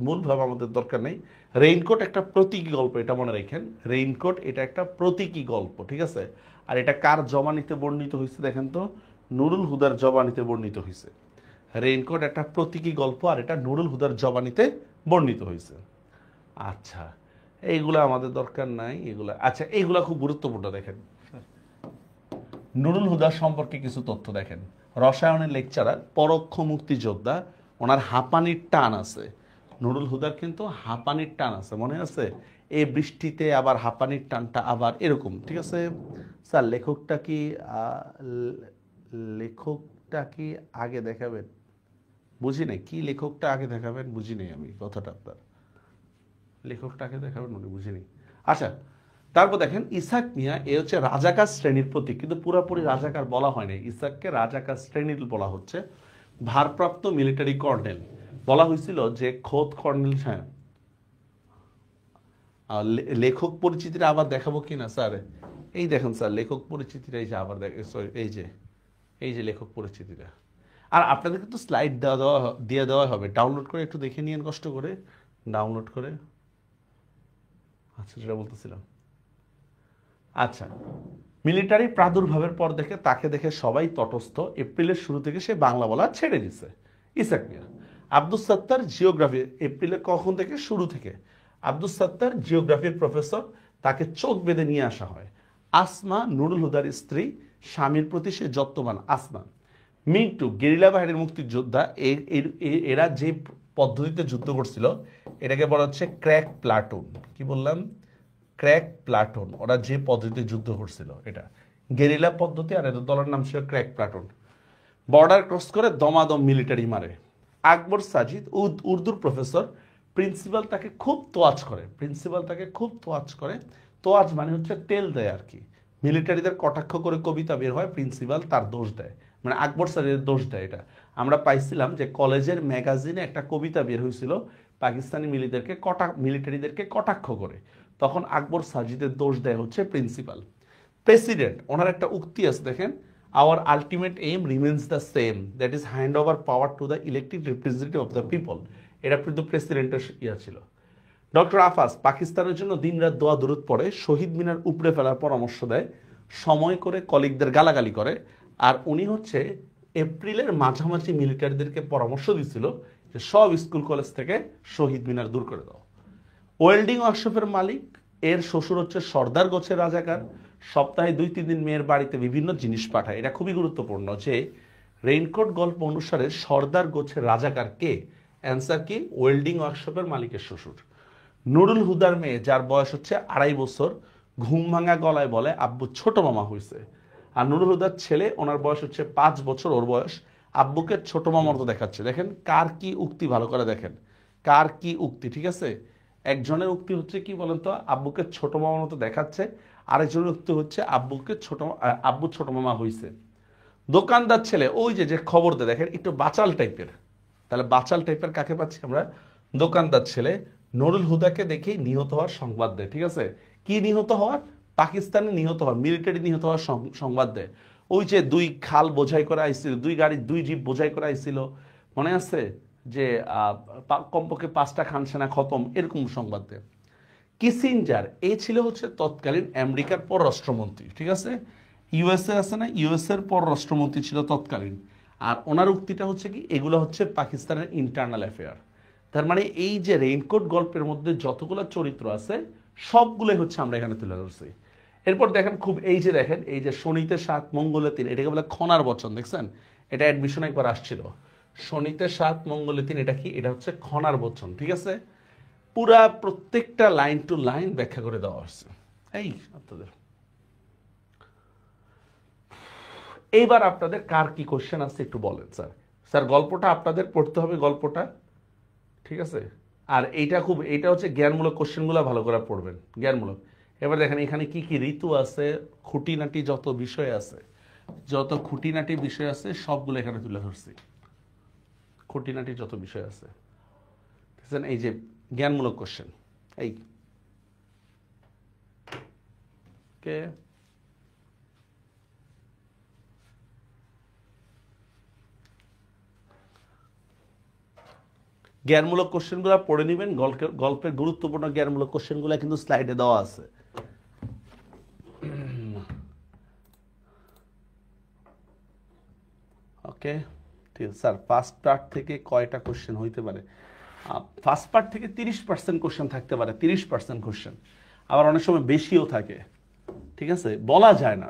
মূল ভাব আমাদের দরকার নেই। রেইনকোট একটা প্রতীকী গল্প, এটা মনে রাখেন। রেইনকোট এটা একটা প্রতীকী গল্প, ঠিক আছে? আর এটা কার জবানিতে বর্ণিত হয়েছে দেখেন তো? নুরুল হুদার জবানিতে বর্ণিত হয়েছে। রেইনকোট একটা প্রতীকী গল্প, আর এটা নুরুল হুদার জবানিতে বর্ণিত হয়েছে। আচ্ছা, এইগুলা আমাদের দরকার নাই, এগুলা আচ্ছা, এইগুলা খুব গুরুত্বপূর্ণ। দেখেন নুরুল হুদার সম্পর্কে কিছু তথ্য দেখেন। রসায়নের লেকচারার, পরোক্ষ মুক্তিযোদ্ধা, ওনার হাঁপানির টান আছে। নুরুল হুদার কিন্তু হাঁপানির টান আছে, মনে আছে? এই বৃষ্টিতে আবার হাঁপানির টানটা আবার এরকম, ঠিক আছে স্যার? লেখকটা কি আগে দেখাবেন? বুঝি নাই কি লেখকটা আগে দেখাবেন, বুঝি নেই আমি কথাটা আপনার। লেখকটাকে দেখাবেন মানে বুঝিনি। আচ্ছা, তারপর দেখেন ইসাক মিয়া, এ হচ্ছে রাজাকার শ্রেণীর প্রতীক, কিন্তু পুরোপুরি রাজাকার বলা হয়নি, ইসাককে রাজাকার শ্রেণীর বলা হচ্ছে। ভারপ্রাপ্ত মিলিটারি কর্নেল, বলা হয়েছিল যে খোদ কর্নেল, হ্যাঁ লেখক পরিচিতিটা আবার দেখাবো কিনা স্যার? এই দেখেন স্যার লেখক পরিচিতিটা, এই যে আবার সরি এই যে লেখক পরিচিতিটা। আর আপনাদেরকে তো স্লাইড দিয়ে দেওয়া হবে, ডাউনলোড করে একটু দেখে নিন কষ্ট করে, ডাউনলোড করে। আচ্ছা যেটা বলতেছিলাম, আচ্ছা মিলিটারি প্রাদুর্ভাবের পর তাকে দেখে সবাই তটস্থ, এপ্রিলের শুরু থেকে সে বাংলা বলা ছেড়ে দিছে। ইসাক মিয়া। আব্দুস সাত্তার জিওগ্রাফি, এপ্রিলের কখন থেকে? শুরু থেকে। আব্দুস সাত্তার জিওগ্রাফির প্রফেসর, তাকে চোখ বেঁধে নিয়ে আসা হয়। আসমা নুরুল হুদার স্ত্রী, স্বামীর প্রতি সে যত্নবান। আসমা। মিন্টু গেরিলা বাহিনীর মুক্তিযোদ্ধা, এরা যে পদ্ধতিতে যুদ্ধ করছিল এটাকে বলা হচ্ছে ক্র্যাক প্লাটুন। কি বললাম? Crack platoon. ওরা যে পদ্ধতিতে যুদ্ধ করছিল এটা গেরিলা পদ্ধতি, আর এদের দলের নাম ছিল ক্র্যাক প্লাটুন। বর্ডার ক্রস করে দমাদম মিলিটারি মারে। আকবর সাজিদ উর্দুর প্রফেসর, প্রিন্সিপাল তাকে খুব তোয়াজ করে, প্রিন্সিপাল তাকে খুব তোয়াজ করে। তোয়াজ মানে হচ্ছে তেল দেয় আর কি। মিলিটারিদের কটাক্ষ করে কবিতা বের হয়, প্রিন্সিপাল তার দোষ দেয়, মানে আকবর সাজিদের দোষ দেয়। এটা আমরা পাইছিলাম যে কলেজের ম্যাগাজিনে একটা কবিতা বের হয়েছিল পাকিস্তানি মিলিটারিদেরকে কটাক্ষ করে, তখন আকবর সাজিদের দোষ দেয় হচ্ছে প্রিন্সিপাল। প্রেসিডেন্ট, ওনার একটা উক্তি আছে দেখেন, our ultimate aim remains the same, that is hand over power to the elected representative of the people. এটা কিন্তু প্রেসিডেন্টের ইয়া ছিল। ডক্টর আফাস পাকিস্তানের জন্য দিনরাত দোয়া দরুদ পড়ে, শহীদ মিনার উপড়ে ফেলার পরামর্শ দেয়, সময় করে কলিগদের গালাগালি করে। আর উনি হচ্ছে এপ্রিলের মাঝামাঝি মিলিটারিদেরকে পরামর্শ দিছিল যে সব স্কুল কলেজ থেকে শহীদ মিনার দূর করে দাও। ওয়েল্ডিং ওয়ার্কশপের মালিক, এর শ্বশুর হচ্ছে সর্দার গোছের রাজাকার, সপ্তাহে 2-3 দিন মেয়ের বাড়িতে বিভিন্ন জিনিস পাঠায়। এটা খুবই গুরুত্বপূর্ণ যে রেইনকোট গল্প অনুসারে সর্দার গোছের রাজাকার কে? অ্যান্সার কি? ওয়েল্ডিং ওয়ার্কশপের মালিকের শ্বশুর। নুরুল হুদার মেয়ে, যার বয়স হচ্ছে 2.5 বছর, ঘুম ভাঙা গলায় বলে আব্বু ছোট মামা হয়েছে। আর নুরুল হুদার ছেলে, ওনার বয়স হচ্ছে 5 বছর, ওর বয়স, আব্বুকে ছোট মামার মতো দেখাচ্ছে। দেখেন কার কি উক্তি, ভালো করে দেখেন কার কি উক্তি, ঠিক আছে? একজনের উক্তি হচ্ছে কি বলেন তো, আব্বুকে ছোট মামার মতো দেখাচ্ছে। আরেকজনের উক্তি হচ্ছে আব্বু ছোট মামা হইছে। দোকানদার ছেলে, ওই যে খবর দেয়, দেখেন একটু বাচাল টাইপের। তাহলে বাচাল টাইপের কাকে পাচ্ছি আমরা? দোকানদার ছেলে নুরুল হুদাকে দেখেই নিহত হওয়ার সংবাদ দেয়, ঠিক আছে? কি নিহত হওয়ার? পাকিস্তানে নিহত হওয়ার, মিলিটারি নিহত হওয়ার সংবাদ দেয়। ওই যে 2 খাল বোঝাই করে আইছিল, 2 গাড়ি 2 জিপ বোঝাই করে আইছিল, মনে আছে? যে কমপক্ষে 5টা খান সেনা খতম, এরকম সংবাদ দেয়। কিসিঞ্জার, এই ছিল হচ্ছে তৎকালীন আমেরিকার পররাষ্ট্রমন্ত্রী, ঠিক আছে? ইউএসএ আছে না, ইউএসএর পররাষ্ট্রমন্ত্রী ছিল তৎকালীন। আর ওনার উক্তিটা হচ্ছে কি, এগুলো হচ্ছে পাকিস্তানের ইন্টারনাল অ্যাফেয়ার। তার মানে এই যে রেইনকোট গল্পের মধ্যে যতগুলো চরিত্র আছে সবগুলোই হচ্ছে আমরা এখানে তুলে ধরছি। এরপর দেখেন খুব, এই যে দেখেন, এই যে শনিতে 7 মঙ্গলে 3, এটাকে বলে খনার বচন, দেখছেন? এটা অ্যাডমিশন একবার আসছিল, শনিতে 7 মঙ্গলে 3, এটা কি? এটা হচ্ছে খনার বচন, ঠিক আছে? পুরা প্রত্যেকটা লাইন টু লাইন ব্যাখ্যা করে দেওয়া হচ্ছে। এই আপনাদের এইবার আপনাদের কার কি কোশ্চেন আছে একটু বলেন স্যার। স্যার গল্পটা আপনাদের পড়তে হবে, গল্পটা, ঠিক আছে? আর এইটা হচ্ছে জ্ঞানমূলক কোশ্চেনগুলো ভালো করে পড়বেন, জ্ঞানমূলক। এবার দেখেন এখানে কি কি ঋতু আছে, খুঁটিনাটি যত বিষয় আছে, যত খুঁটিনাটি বিষয় আছে সবগুলো এখানে তুলে ধরছি, খুঁটিনাটি যত বিষয় আছে। এই যে জ্ঞানমূলক কোশ্চেন, এই কে জ্ঞানমূলক কোশ্চেনগুলো পড়ে নেবেন। গল্পের গুরুত্বপূর্ণ জ্ঞানমূলক কোশ্চেনগুলো কিন্তু স্লাইডে দেওয়া আছে। ওকে, ঠিক আছে স্যার। ফার্স্ট পার্ট থেকে কয়টা কোশ্চেন হইতে পারে? ফার্স্ট পার্ট থেকে 30% কোশ্চেন থাকতে পারে, 30% কোশ্চেন, আবার অনেক সময় বেশিও থাকে, ঠিক আছে? বলা যায় না,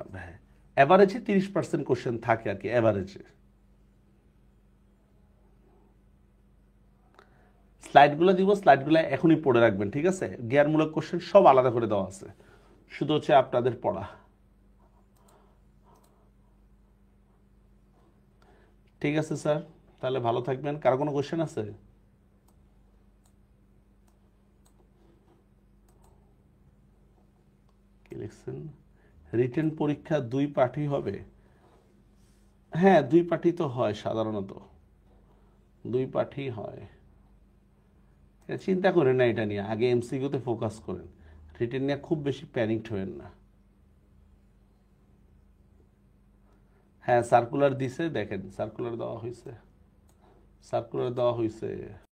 অ্যাভারেজে 30% কোশ্চেন থাকে আর কি, অ্যাভারেজে। স্লাইডগুলো দিব, স্লাইডগুলো এখনই পড়ে রাখবেন, ঠিক আছে? জ্ঞানমূলক কোশ্চেন সব আলাদা করে দেওয়া আছে, শুধু হচ্ছে আপনাদের পড়া, ঠিক আছে স্যার? তাহলে ভালো থাকবেন। কারো কোনো কোশ্চেন আছে? কি লিখছেন? রিটেন পরীক্ষা 2 পার্টই হবে? হ্যাঁ 2 পার্টই তো হয় সাধারণত, 2 পার্টই হয়। চিন্তা করেন না এটা নিয়ে, আগে এমসিকিউতে ফোকাস করেন, রিটেন নিয়ে খুব বেশি প্যানিকড হবেন না। হ্যাঁ সার্কুলার দিছে, দেখেন সার্কুলার দেওয়া হয়েছে, সার্কুলার দেওয়া হয়েছে।